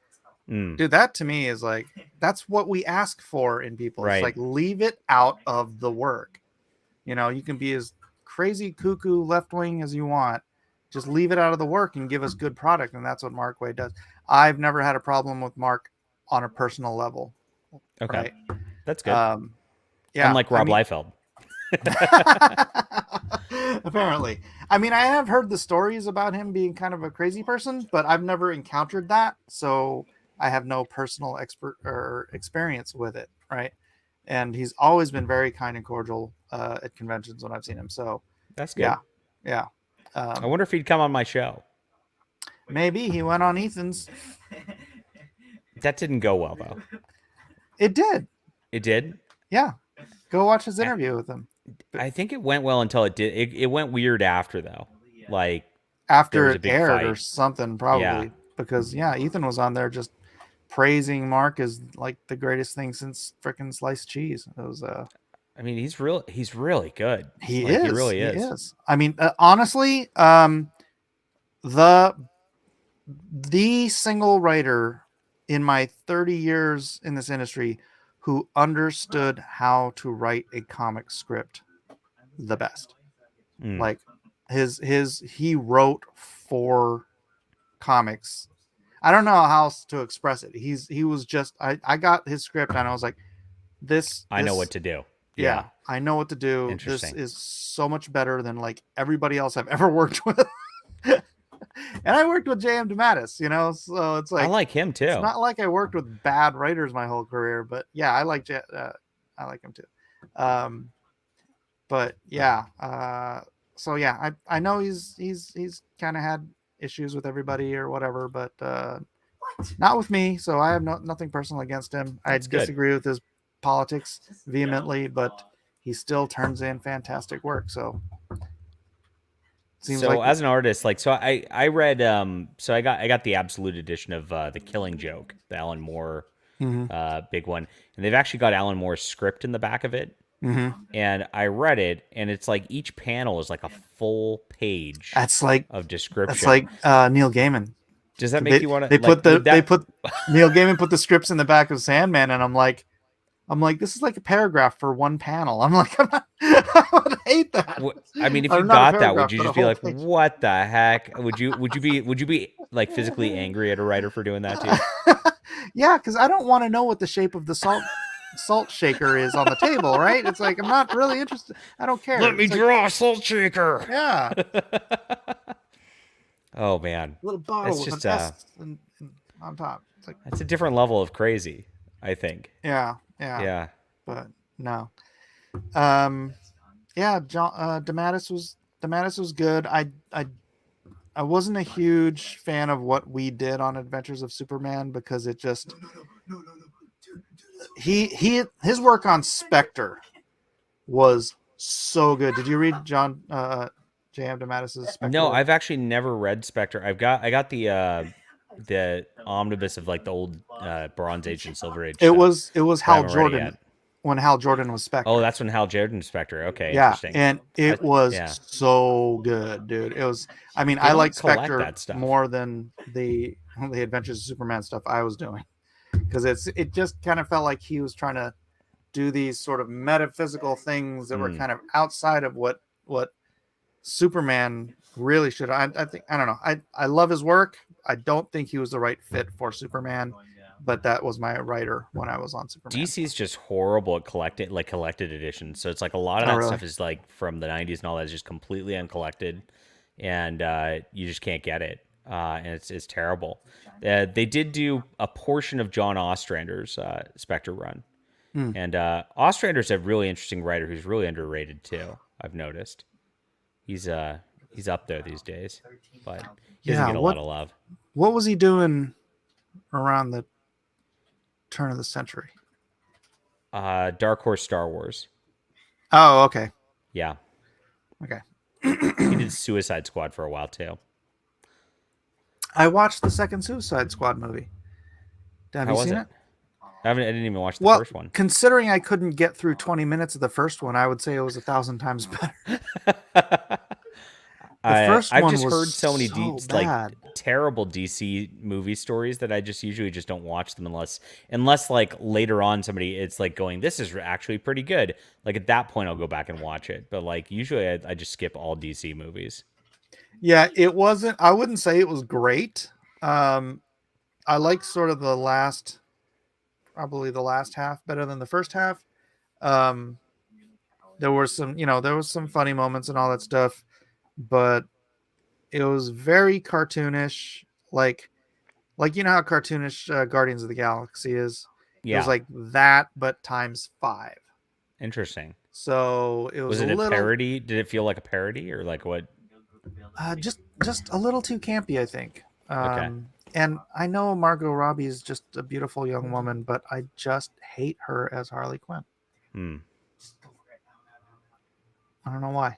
Dude, that to me is like, that's what we ask for in people. Right. It's like, leave it out of the work. You know, you can be as crazy cuckoo left-wing as you want. Just leave it out of the work and give us good product. And that's what Mark Wade does. I've never had a problem with Mark on a personal level. Okay. Right? That's good. Yeah. Unlike Rob Liefeld. Apparently. I mean, I have heard the stories about him being kind of a crazy person, but I've never encountered that. So I have no personal experience with it. Right. And he's always been very kind and cordial at conventions when I've seen him. So That's good. yeah. Yeah. I wonder if he'd come on my show. Maybe he went on Ethan's. That didn't go well, though. It did. It did? Yeah. Go watch his interview with him. I think it went well until it did. It went weird after, though. Like, after was a it big aired fight. or something, probably. Yeah. Because, yeah, Ethan was on there just praising Mark as like the greatest thing since freaking sliced cheese. It was I mean, he's really good. He Like, is. He really He is. is. I mean, honestly, the single writer in my 30 years in this industry who understood how to write a comic script the best. Like he wrote 4 comics. I don't know how else to express it. He was just I got his script and I was like, I know what to do. Yeah, I know what to do. This Interesting. is so much better than like everybody else I've ever worked with. And I worked with J.M. DeMatteis, you know, so it's like I like him too. It's not like I worked with bad writers my whole career, but yeah, I like him too. But yeah, so yeah, I know he's kind of had issues with everybody or whatever, but Not with me, so I have nothing personal against him. That's I good. disagree with his politics vehemently, but he still turns in fantastic work. So seems So like as an artist, like so I read so I got the absolute edition of The Killing Joke, the Alan Moore big one. And they've actually got Alan Moore's script in the back of it. And I read it, and it's like each panel is like a full page that's like of description. that's like Neil Gaiman. Does that make you want to? They put Neil Gaiman put the scripts in the back of Sandman, and I'm like, this is like a paragraph for one panel. I'm like, I would hate that. I mean, if Or you not a got that, would paragraph, you but a just be whole like, page. what the heck? Would you be like physically angry at a writer for doing that to you? Yeah, because I don't want to know what the shape of the salt shaker is on the table, right? It's like I'm not really interested. I don't care. Let me It's like, draw a salt shaker. yeah, Oh man, little bottle That's with just, an S on top. It's like, that's a different level of crazy, I think. yeah, Yeah. but no. Yeah, John DeMatteis was good. I wasn't a huge fan of what we did on Adventures of Superman because it just his work on Spectre was so good. Did you read John J.M. DeMatteis's Spectre? No, work? I've actually never read Spectre. I got the omnibus of like the old Bronze Age and Silver Age. It stuff. was I Hal haven't read it Jordan yet. when Hal Jordan was Spectre. Oh, that's when Hal Jordan Spectre. Okay, yeah, interesting. and it I- was yeah. so good, dude. It was. I mean, They I don't like collect Spectre that stuff. more than the Adventures of Superman stuff I was doing because it just kind of felt like he was trying to do these sort of metaphysical things that were kind of outside of what Superman really should. I think I don't know. I love his work. I don't think he was the right fit for Superman, but that was my writer when I was on Superman. DC's just horrible at collected editions. So it's like a lot of that stuff is like from the 90s and all that is just completely uncollected, and you just can't get it. And it's terrible. They did do a portion of John Ostrander's Spectre run. And Ostrander's a really interesting writer who's really underrated too. I've noticed he's up there these days, but he doesn't get a lot of love. What was he doing around the turn of the century? Dark Horse Star Wars. Oh, okay. Yeah. Okay. He did Suicide Squad for a while too. I watched the second Suicide Squad movie. Have How you was seen it? it? I didn't even watch the Well, first one. considering I couldn't get through 20 minutes of the first one, I would say it was 1,000 times better. First I've one just was heard so many bad. terrible DC movie stories that I just usually just don't watch them unless like later on somebody it's like going, this is actually pretty good. Like at that point I'll go back and watch it. But like usually I just skip all DC movies. Yeah, it wasn't. I wouldn't say it was great. I like sort of probably the last half better than the first half. There were some funny moments and all that stuff, but it was very cartoonish, like you know how cartoonish Guardians of the Galaxy is. Yeah. It was like that, but times 5. Interesting. So it was it a a little parody? Did it feel like a parody or like what? just a little too campy, I think. Okay. And I know Margot Robbie is just a beautiful young woman, but I just hate her as Harley Quinn. I don't know why.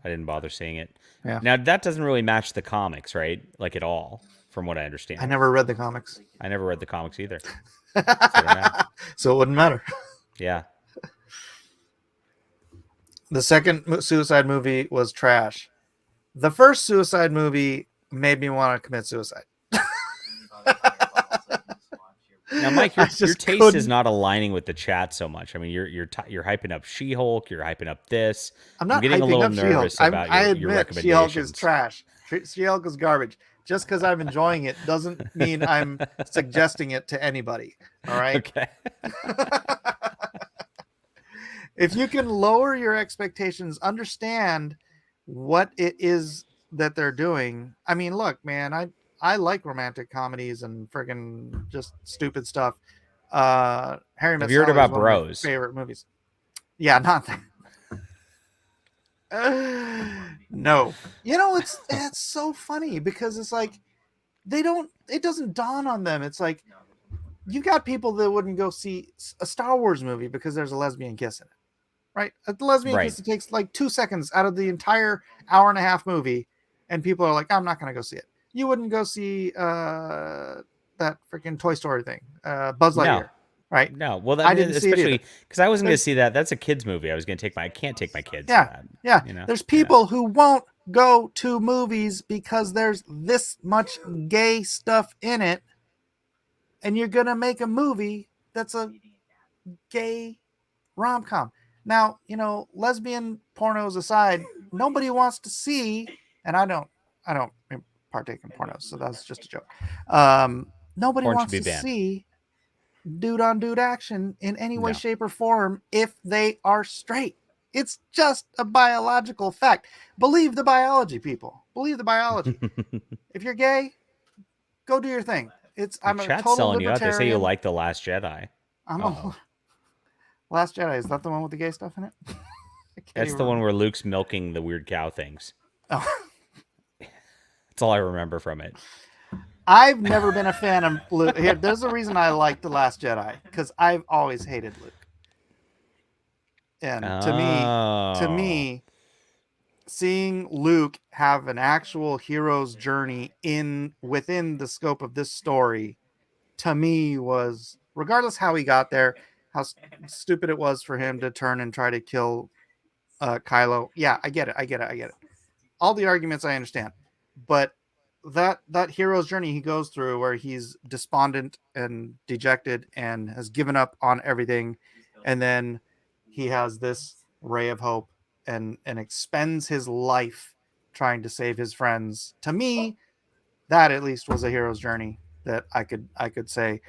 I didn't bother seeing it. Yeah. Now that doesn't really match the comics, right? Like at all, from what I understand. I never read the comics. I never read the comics either. So I don't know. So it wouldn't matter. Yeah. The second Suicide movie was trash. The first Suicide movie made me want to commit suicide. Now, Mike, your taste couldn't. is not aligning with the chat so much. I mean, you're hyping up She-Hulk. You're hyping up this. I'm not getting a hyping little up nervous She-Hulk. about I your admit She-Hulk is recommendations. trash. She-Hulk is garbage. Just because I'm enjoying it doesn't mean I'm suggesting it to anybody. All right. Okay. If you can lower your expectations, understand what it is that they're doing. I mean, look, man, I like romantic comedies and friggin' just stupid stuff. Harry Met Have you heard Sally about is one of my Bros? favorite movies. Yeah, not that. No. You know, it's so funny because it's like it doesn't dawn on them. It's like, you got people that wouldn't go see a Star Wars movie because there's a lesbian kiss in it, right? The lesbian Right. kiss, it takes like 2 seconds out of the entire hour and a half movie, and people are like, I'm not going to go see it. You wouldn't go see that freaking Toy Story thing, Buzz Lightyear, right? No, well, I didn't see it especially either. because I wasn't going to see that. That's a kids movie. I can't take my kids. Yeah, to that, yeah. you know? There's people who won't go to movies because there's this much gay stuff in it, and you're gonna make a movie that's a gay rom-com. Now, lesbian pornos aside, nobody wants to see, and I don't partake in pornos, so that's just a joke. Nobody Porn should wants be to banned. see dude on dude action in any way, No. shape, or form if they are straight. It's just a biological fact. Believe the biology, people. Believe the biology. If you're gay, go do your thing. I'm a Chat's total selling you out. They say you libertarian. like The Last Jedi. I'm Uh-oh. a Last Jedi. Is that the one with the gay stuff in it? I can't That's even the one remember. where Luke's milking the weird cow things. Oh. That's all I remember from it. I've never been a fan of Luke. Here, there's a reason I like The Last Jedi, because I've always hated Luke. And to me, seeing Luke have an actual hero's journey within the scope of this story, to me was, regardless how he got there, how stupid it was for him to turn and try to kill Kylo. Yeah, I get it. All the arguments I understand, but that hero's journey he goes through, where he's despondent and dejected and has given up on everything, and then he has this ray of hope and expends his life trying to save his friends. To me, that at least was a hero's journey that I could say,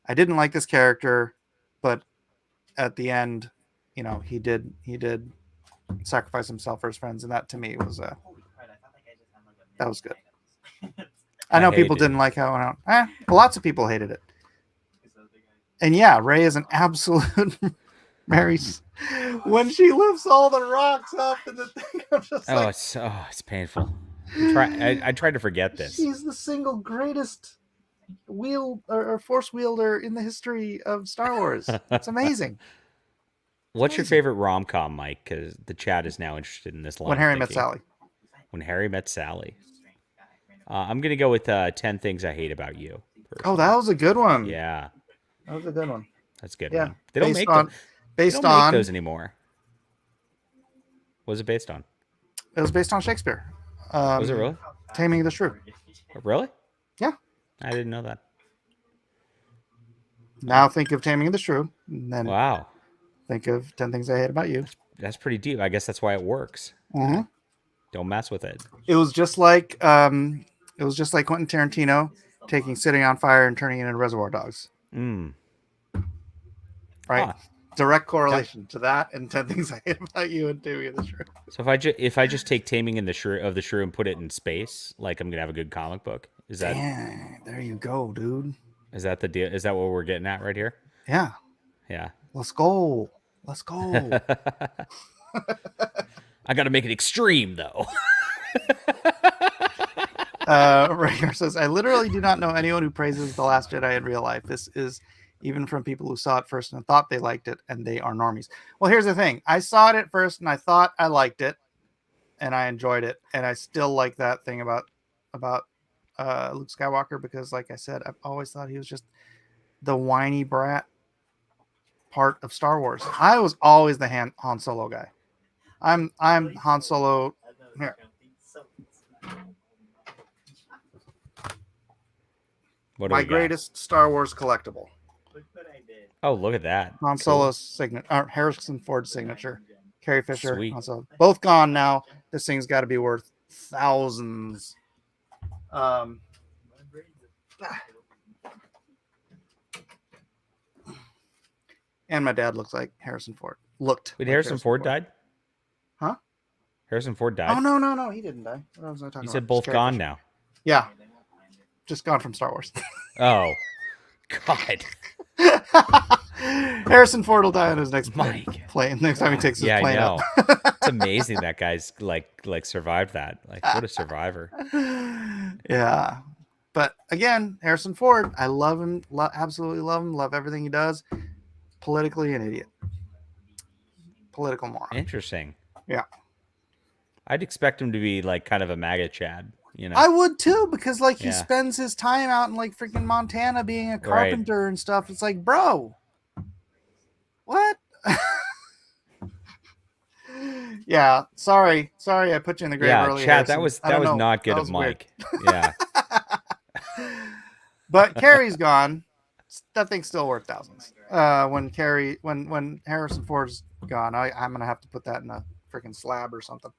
I didn't like this character, but at the end, he did sacrifice himself for his friends, and that to me was that was good. I know people didn't like how it went out. Lots of people hated it. And yeah, Rey is an absolute Mary's when she lifts all the rocks up and the thing. I'm just it's painful. I tried to forget this. She's the single greatest force wielder in the history of Star Wars. It's amazing. What's your favorite rom-com, Mike? Because the chat is now interested in this line. When Harry Met Sally. When Harry Met Sally. I'm gonna go with 10 Things I Hate About You. Oh, that was a good one. Yeah, that was a good one. That's a good Yeah, one. They don't make those anymore. What was it based on? It was based on Shakespeare. Was it really? Taming of the Shrew. Really? Yeah. I didn't know that. Now think of Taming of the Shrew, and then Wow. think of 10 Things I Hate About You. That's pretty deep. I guess that's why it works. Mm-hmm. Don't mess with it. It was just like Quentin Tarantino taking Sitting on Fire and turning it into Reservoir Dogs. Mm. Right? Huh. Direct correlation to that and 10 Things I Hate About You and Taming of the Shrew. So if I just take Taming of the Shrew and put it in space, like I'm gonna have a good comic book. Is that? Dang, there you go, dude. Is that the deal? Is that what we're getting at right here? Yeah. Yeah. Let's go. I got to make it extreme, though. Rager says, I literally do not know anyone who praises The Last Jedi in real life. This is even from people who saw it first and thought they liked it, and they are normies. Well, here's the thing. I saw it at first, and I thought I liked it, and I enjoyed it, and I still like that thing about Luke Skywalker, because, like I said, I've always thought he was just the whiny brat part of Star Wars. I was always the Han Solo guy. I'm Han Solo. Here. My greatest Star Wars collectible. Oh, look at that. Han Solo's signature, Harrison Ford's signature. Carrie Fisher, Sweet. Han Solo. Both gone now. This thing's got to be worth thousands. And my dad looks like Harrison Ford. Wait, like Harrison Ford died? Huh? Harrison Ford died? Oh, no, he didn't die. What was I talking about? You said both gone now. Yeah. Just gone from Star Wars. Oh, God. Harrison Ford will die on his next plane. Next time he takes his plane up. It's amazing that guy's like survived that. Like, what a survivor. Yeah. But again, Harrison Ford, I love him, absolutely love him, love everything he does. Politically an idiot. Political moron. Interesting. Yeah. I'd expect him to be like kind of a MAGA Chad, you know. I would too, because like he Yeah. spends his time out in like freaking Montana being a Right. carpenter and stuff. It's like, bro, what? Yeah, sorry, I put you in the grave Yeah, early. Chad, Harrison. that was know. not good That of was weird. Mike. Yeah. But Carrie's gone. That thing's still worth thousands. When Harrison Ford's gone, I'm gonna have to put that in a freaking slab or something.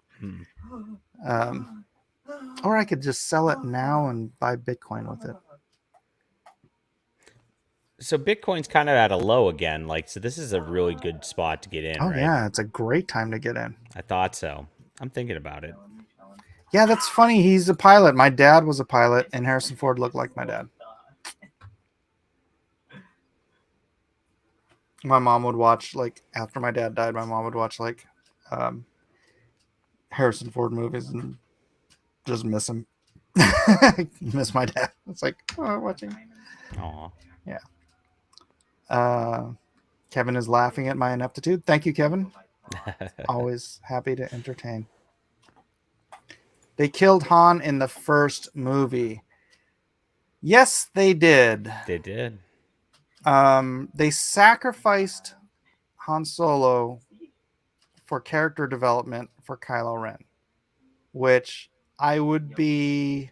Or I could just sell it now and buy Bitcoin with it. So Bitcoin's kind of at a low again. Like, so this is a really good spot to get in, Oh right? yeah, it's a great time to get in. I thought so. I'm thinking about it. Yeah, that's funny. He's a pilot. My dad was a pilot, and Harrison Ford looked like my dad. My mom would watch, like, after my dad died, my mom would watch, like, Harrison Ford movies and just miss him. Miss my dad. It's like, oh, watching. Aw. Yeah. Kevin is laughing at my ineptitude. Thank you, Kevin. Always happy to entertain. They killed Han in the first movie. Yes, they did. They did. They sacrificed Han Solo for character development for Kylo Ren, which I would be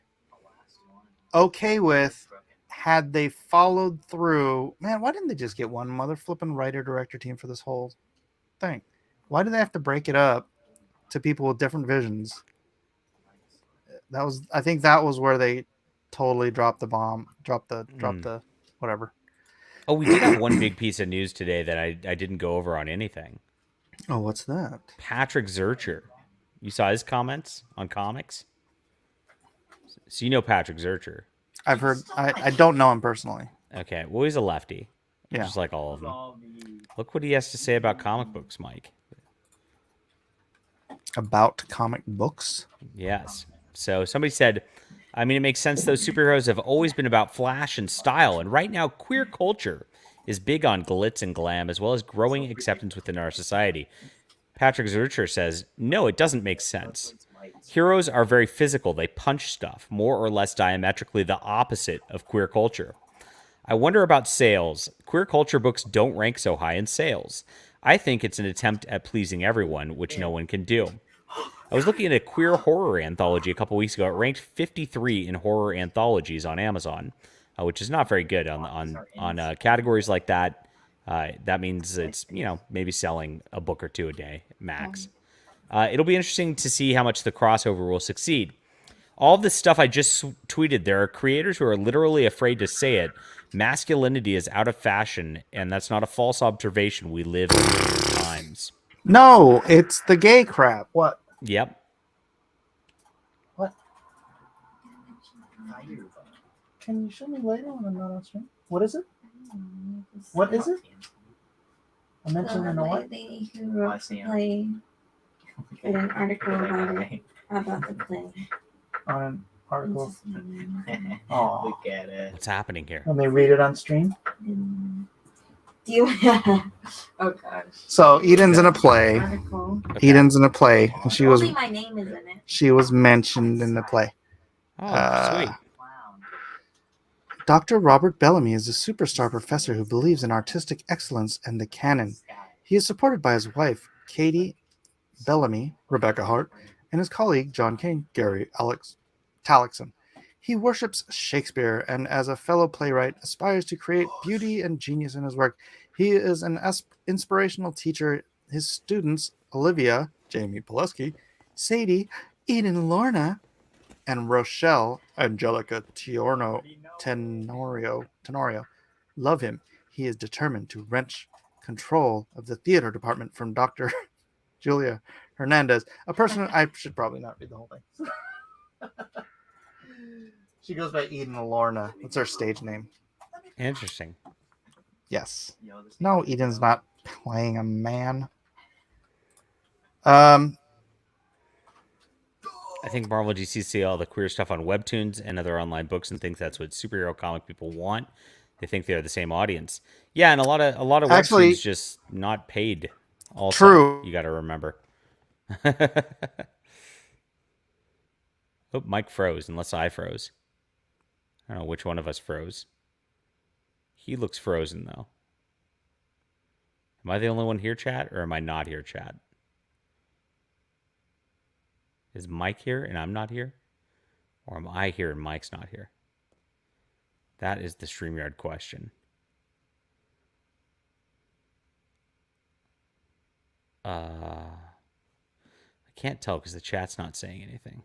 okay with had they followed through. Man, why didn't they just get one mother flipping writer director team for this whole thing? Why do they have to break it up to people with different visions? I think that was where they totally dropped the bomb, dropped the whatever. Oh, we did have one big piece of news today that I didn't go over on anything. Oh, what's that? Patrick Zurcher. You saw his comments on comics? So you know Patrick Zurcher. I've heard. I don't know him personally. Okay. Well, he's a lefty. Yeah. Just like all of them. Look what he has to say about comic books, Mike. About comic books? Yes. So somebody said, I mean, it makes sense, though. Superheroes have always been about flash and style. And right now, queer culture is big on glitz and glam, as well as growing acceptance within our society. Patrick Zurcher says, no, it doesn't make sense. Heroes are very physical. They punch stuff, more or less diametrically the opposite of queer culture. I wonder about sales. Queer culture books don't rank so high in sales. I think it's an attempt at pleasing everyone, which no one can do. I was looking at a queer horror anthology a couple weeks ago. It ranked 53 in horror anthologies on Amazon, which is not very good on categories like that. That means it's, maybe selling a book or two a day max. It'll be interesting to see how much the crossover will succeed. All this stuff I just tweeted, there are creators who are literally afraid to say it. Masculinity is out of fashion, and that's not a false observation. We live in weird times. No, it's the gay crap. What? Yep. What? Can you show me later when I'm not on stream? What is it? What is it? I mentioned in a what? Lady who wrote the play and an article about the play. On an article. What's his name? Oh, Look at it. What's happening here? let me read it on stream. Do you? Oh gosh. So Eden's in a play. Article. Okay. Eden's in a play, and she was Only my name is in it. she was mentioned in the play. Oh, sweet. Dr. Robert Bellamy is a superstar professor who believes in artistic excellence and the canon. He is supported by his wife, Katie Bellamy, Rebecca Hart, and his colleague, John Kane, Gary Talixon. He worships Shakespeare and, as a fellow playwright, aspires to create beauty and genius in his work. He is an inspirational teacher. His students, Olivia, Jamie Pileski, Sadie, Eden Lorna, and Rochelle Angelica Tenorio, love him. He is determined to wrench control of the theater department from Dr. Julia Hernandez, a person I should probably not read the whole thing. She goes by Eden Lorna. That's her stage name. Interesting. Yes. No, Eden's not playing a man. I think Marvel GC see all the queer stuff on webtoons and other online books and think that's what superhero comic people want. They think they're the same audience. Yeah, and a lot of Actually- webtoons just not paid. Also, True. you got to remember. Oh, Mike froze, unless I froze. I don't know which one of us froze. He looks frozen, though. Am I the only one here, chat, or am I not here, chat? Is Mike here and I'm not here? Or am I here and Mike's not here? That is the StreamYard question. I can't tell because the chat's not saying anything.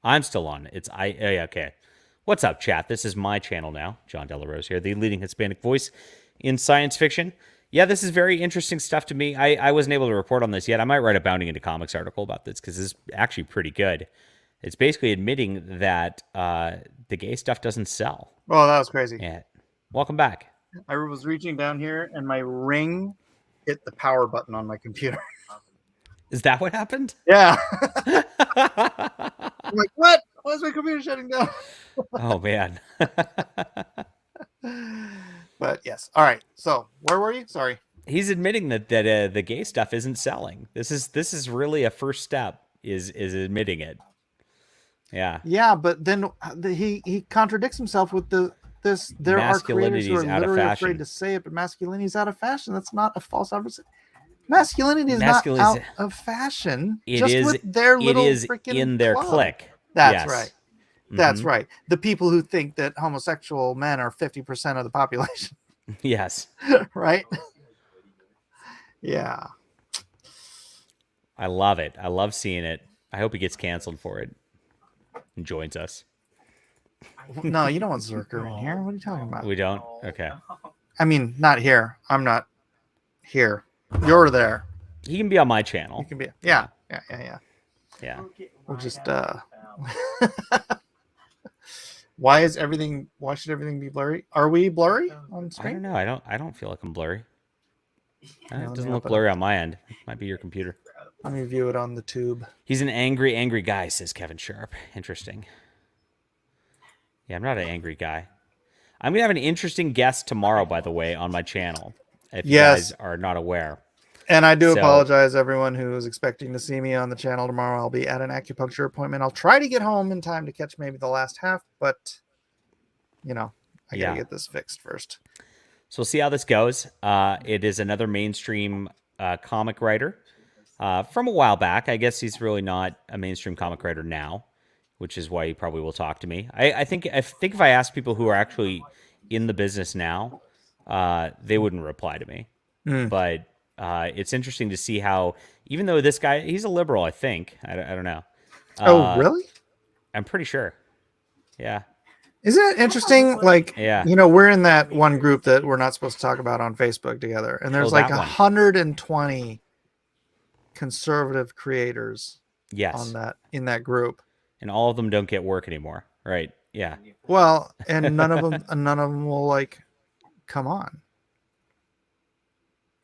I'm still on. Yeah, okay. What's up, chat? This is my channel now. John Delarose here, the leading Hispanic voice in science fiction. Yeah, this is very interesting stuff to me. I wasn't able to report on this yet. I might write a Bounding into Comics article about this because this is actually pretty good. It's basically admitting that the gay stuff doesn't sell. Oh, that was crazy. Yeah. Welcome back. I was reaching down here and my ring hit the power button on my computer. Is that what happened? Yeah. I'm like, what? Why is my computer shutting down? Oh, man. But yes. All right. So where were you? Sorry. He's admitting that the gay stuff isn't selling. This is really a first step. Is admitting it. Yeah. Yeah, but then he contradicts himself with this. There are creators who are literally afraid to say it, but masculinity is out of fashion. That's not a false adversary. Masculinity is not out of fashion. With their little freaking in their club. clique. That's right. That's right. The people who think that homosexual men are 50% of the population. Yes. Right? Yeah. I love it. I love seeing it. I hope he gets canceled for it and joins us. No, you don't want Zerker in here. What are you talking about? We don't? Okay. I mean, not here. I'm not here. You're there. He can be on my channel. You can be. Yeah. Yeah. We'll just why should everything be blurry? Are we blurry on I screen? don't know. I don't feel like I'm blurry. let It me doesn't look open blurry on my end. It might be your computer. Let me view it on the tube. He's an angry guy, says Kevin Sharp. Interesting. Yeah, I'm not an angry guy. I'm going to have an interesting guest tomorrow, by the way, on my channel. If you guys are not aware. And I do apologize, everyone who is expecting to see me on the channel tomorrow. I'll be at an acupuncture appointment. I'll try to get home in time to catch maybe the last half, but I gotta get this fixed first. So we'll see how this goes. It is another mainstream comic writer from a while back. I guess he's really not a mainstream comic writer now, which is why he probably will talk to me. I think if I asked people who are actually in the business now, they wouldn't reply to me. But it's interesting to see how, even though this guy, he's a liberal, I think. I don't know. Oh, really? I'm pretty sure. Yeah. Isn't it interesting? Like, Yeah. We're in that one group that we're not supposed to talk about on Facebook together. And there's like 120 conservative creators in that group. And all of them don't get work anymore. Right. Yeah. Well, and none of them will like come on.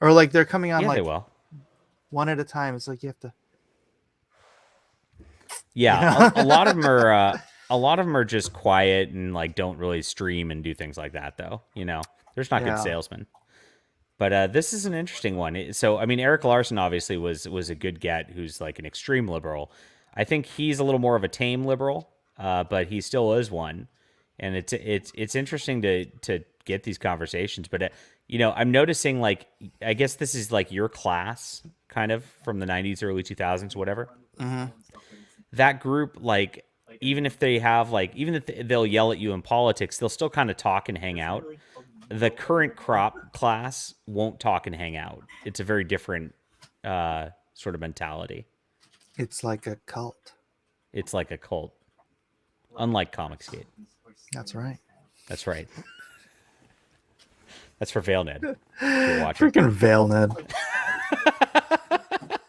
Or like they're coming on they like will. One at a time. It's like you have to. Yeah, a lot of them are just quiet and like don't really stream and do things like that though. There's not good salesmen. But this is an interesting one. So I mean, Eric Larson obviously was a good get, who's like an extreme liberal. I think he's a little more of a tame liberal, but he still is one. And it's interesting to get these conversations. But I'm noticing, like, I guess this is like your class kind of from the 90s, early 2000s, whatever. Mm-hmm. That group, like, even if they have like, even if they'll yell at you in politics, they'll still kind of talk and hang out. The current crop class won't talk and hang out. It's a very different sort of mentality. It's like a cult. It's like a cult. Unlike Comicsgate. That's right. That's right. That's for ValeNed. Freaking ValeNed.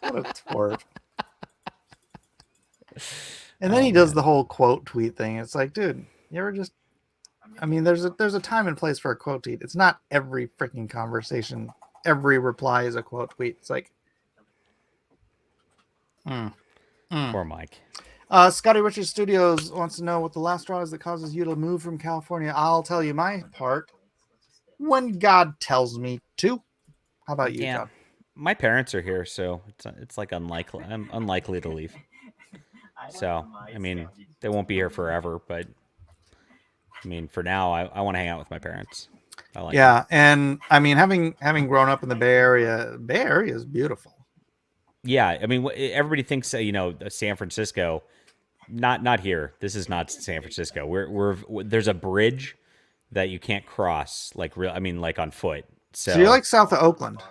What a twerp. And then he does the whole quote tweet thing. It's like, dude, you ever just... I mean, there's a time and place for a quote tweet. It's not every freaking conversation. Every reply is a quote tweet. It's like... Poor Mike. Scotty Richards Studios wants to know what the last straw is that causes you to move from California. I'll tell you my part when God tells me to. How about you, John? My parents are here, so it's like unlikely. I'm unlikely to leave. So I mean, they won't be here forever, but I mean, for now, I want to hang out with my parents. I like it. And I mean, having grown up in the Bay Area is beautiful. Yeah, I mean, everybody thinks San Francisco. Not here. This is not San Francisco. There's a bridge that you can't cross, like on foot. So you're like south of Oakland.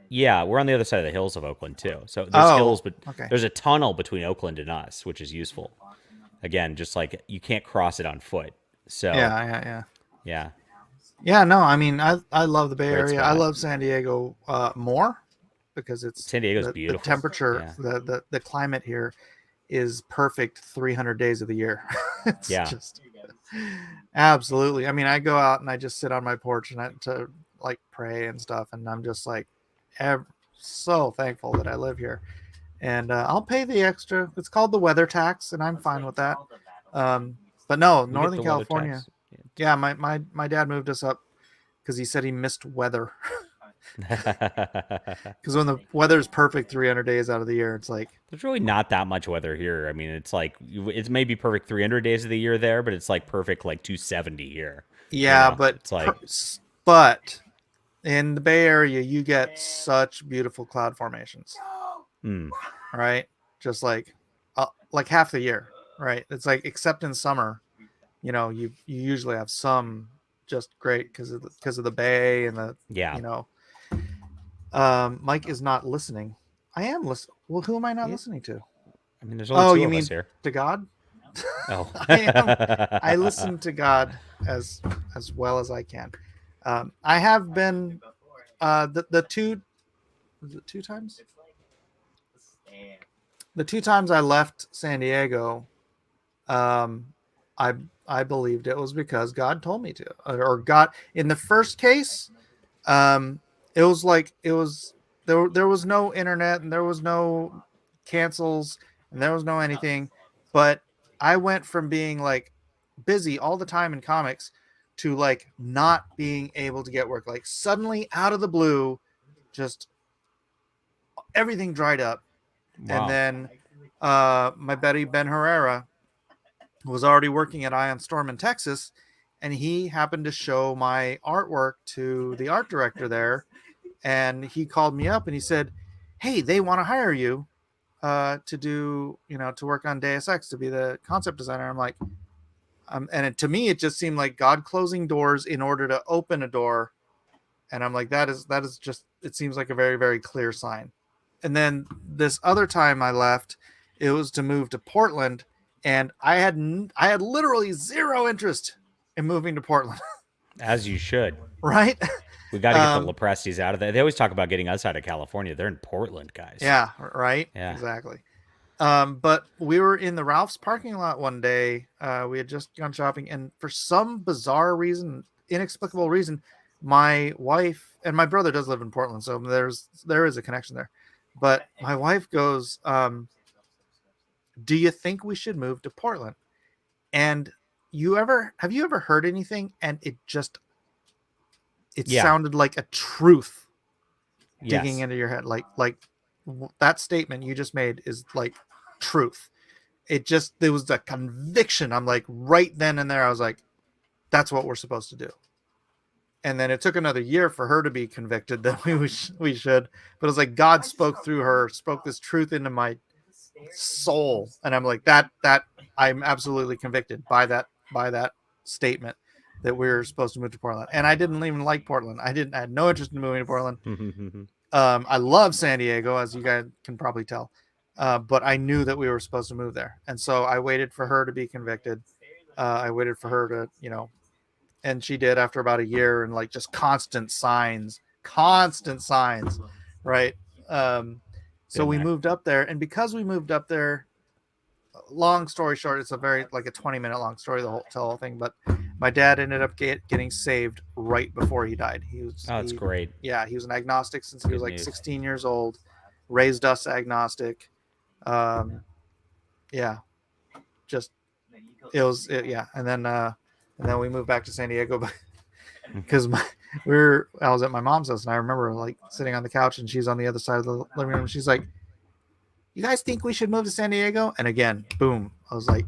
Yeah, we're on the other side of the hills of Oakland too. So there's hills, but okay. There's a tunnel between Oakland and us, which is useful. Again, just like you can't cross it on foot. So yeah. No, I mean, I love the Bay Area. I love San Diego more because it's San Diego's beautiful. The temperature, the climate here is perfect 300 days of the year. It's just absolutely. I mean, I go out and I just sit on my porch and to like pray and stuff, and I'm just like so thankful that I live here. And I'll pay the extra. It's called the weather tax, and I'm fine with that. But no, Northern California. Yeah, my dad moved us up because he said he missed weather. Because when the weather's perfect 300 days out of the year, it's like there's really not that much weather here. I mean, it's like it's maybe perfect 300 days of the year there, but it's like perfect like 270 here. Yeah, but it's like but in the Bay Area, you get such beautiful cloud formations. Right? Just like half the year, right? It's like except in summer, you usually have some just great because of the bay and the Mike is not listening. I am listening. Well, who am I not listening to? I mean, there's only two of us here. To God? Oh, I listen to God as well as I can. I have been the two times. The two times I left San Diego, I believed it was because God told me to, or God. In the first case, it was there was no internet and there was no cancels and there was no anything, but I went from being like busy all the time in comics to like not being able to get work. Like suddenly out of the blue, just everything dried up. Wow. And then my buddy Ben Herrera was already working at Ion Storm in Texas, and he happened to show my artwork to the art director there, and he called me up and he said, "Hey, they want to hire you to do, to work on Deus Ex, to be the concept designer." I'm like, to me, it just seemed like God closing doors in order to open a door. And I'm like, that is just, it seems like a very, very clear sign. And then this other time I left, it was to move to Portland, and I had literally zero interest in moving to Portland. As you should. Right? We got to get the Leprestis out of there. They always talk about getting us out of California. They're in Portland, guys. Yeah, right? Yeah. Exactly. But we were in the Ralph's parking lot one day. We had just gone shopping, and for some bizarre reason, inexplicable reason, my wife and my brother does live in Portland, so there is a connection there. But my wife goes, "Do you think we should move to Portland?" And have you ever heard anything and it sounded like a truth digging into your head, like that statement you just made is like truth. There was a conviction. I'm like, right then and there, I was like, that's what we're supposed to do. And then it took another year for her to be convicted that we should, but it was like God spoke through her, spoke this truth into my soul, and I'm like, that I'm absolutely convicted by that statement that we're supposed to move to Portland. And I didn't even like Portland. I had no interest in moving to Portland. I love San Diego, as you guys can probably tell, but I knew that we were supposed to move there, and so I waited for her to be convicted. I waited for her to, and she did after about a year, and like just constant signs, right? So we moved up there, and because we moved up there, long story short, it's a 20-minute long story, the whole thing. But my dad ended up getting saved right before he died. That's great. Yeah, he was an agnostic since he was like 16 years old, raised us agnostic. Yeah, just yeah. And then we moved back to San Diego because I was at my mom's house, and I remember like sitting on the couch, and she's on the other side of the living room. She's like, "You guys think we should move to San Diego?" And again, boom, I was like,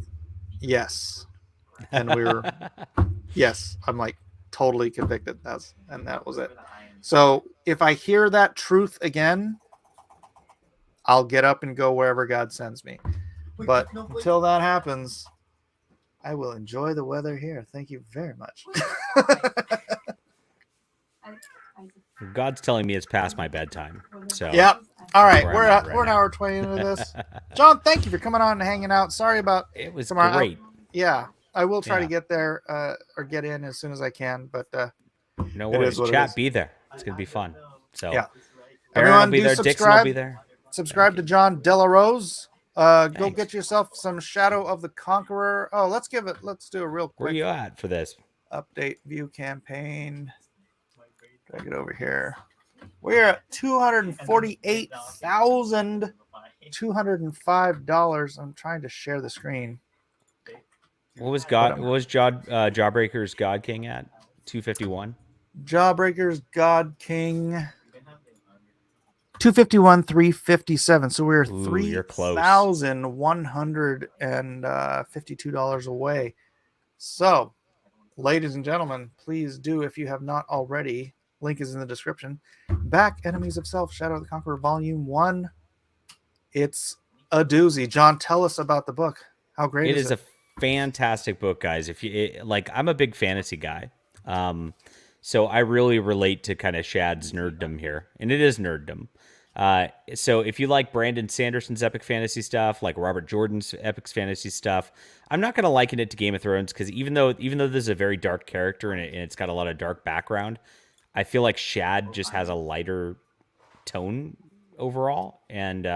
"Yes," and we were, yes. I'm like totally convicted. That was it. So if I hear that truth again, I'll get up and go wherever God sends me. But until that happens, I will enjoy the weather here. Thank you very much. God's telling me it's past my bedtime. So yep. All right, where we're I'm at we're an now. hour 20 into this. John, thank you for coming on and hanging out. Sorry about It was tomorrow. great. Yeah, I will try to Yeah. get there or get in as soon as I can. But No it worries. is what it Chat, is. be there. It's gonna be fun. So Yeah. Baron Everyone, will be do there. Dixon will subscribe. be there. Subscribe to John Delarose. Go Thanks. get yourself some Shadow of the Conqueror. Oh, let's do a real Where are quick you at for this? update view campaign. Drag it over here. We're at $248,205. I'm trying to share the screen. What was Jawbreaker's God King at? 251. Jawbreaker's God King 251, 357. So we're Ooh, you're close. $3,152 away. So, ladies and gentlemen, please do, if you have not already, link is in the description. Back Enemies of Self, Shadow of the Conqueror, Volume 1. It's a doozy. John, tell us about the book. How great It is is it? a fantastic book, guys. If you like, I'm a big fantasy guy. So I really relate to kind of Shad's nerddom here, and it is nerddom. So if you like Brandon Sanderson's epic fantasy stuff, like Robert Jordan's epic fantasy stuff, I'm not going to liken it to Game of Thrones because even though this is a very dark character and it's got a lot of dark background, I feel like Shad just has a lighter tone overall, and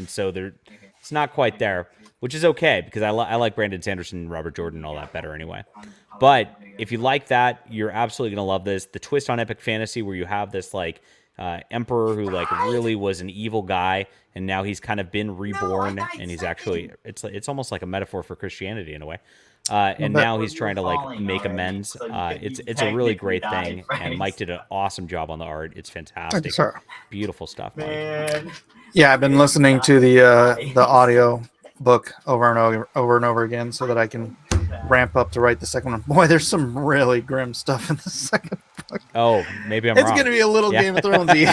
so it's not quite there, which is okay because I like Brandon Sanderson and Robert Jordan and all that better anyway. But if you like that, you're absolutely gonna love this. The twist on epic fantasy where you have this like emperor who like really was an evil guy, and now he's kind of been reborn, and he's actually it's almost like a metaphor for Christianity in a way. And now he's trying to like make amends. It's a really great thing, and Mike did an awesome job on the art. It's fantastic, Sir. beautiful stuff, Mike. Yeah, I've been listening to the audio book over and over again so that I can ramp up to write the second one. Boy, there's some really grim stuff in the second book. Oh, maybe I'm It's wrong. going to be a little Yeah. Game of Thronesy.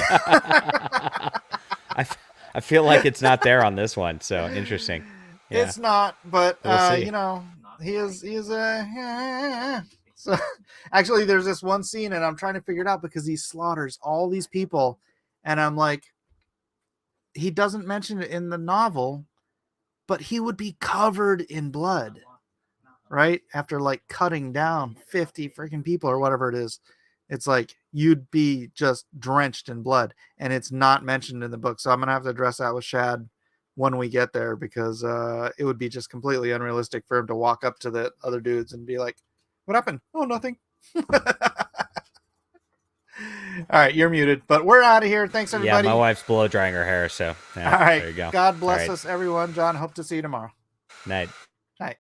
I feel like it's not there on this one, so interesting. Yeah. It's not, but We'll see. he is a so actually there's this one scene and I'm trying to figure it out because he slaughters all these people and I'm like, he doesn't mention it in the novel, but he would be covered in blood, right? After like cutting down 50 freaking people or whatever it is. It's like you'd be just drenched in blood, and it's not mentioned in the book. So I'm gonna have to address that with Shad when we get there because it would be just completely unrealistic for him to walk up to the other dudes and be like, "What happened? Oh, nothing." All right, you're muted, but we're out of here. Thanks, everybody. Yeah, my wife's blow drying her hair, so yeah, All right, there you go. God bless All right. us, everyone. John, hope to see you tomorrow. Night.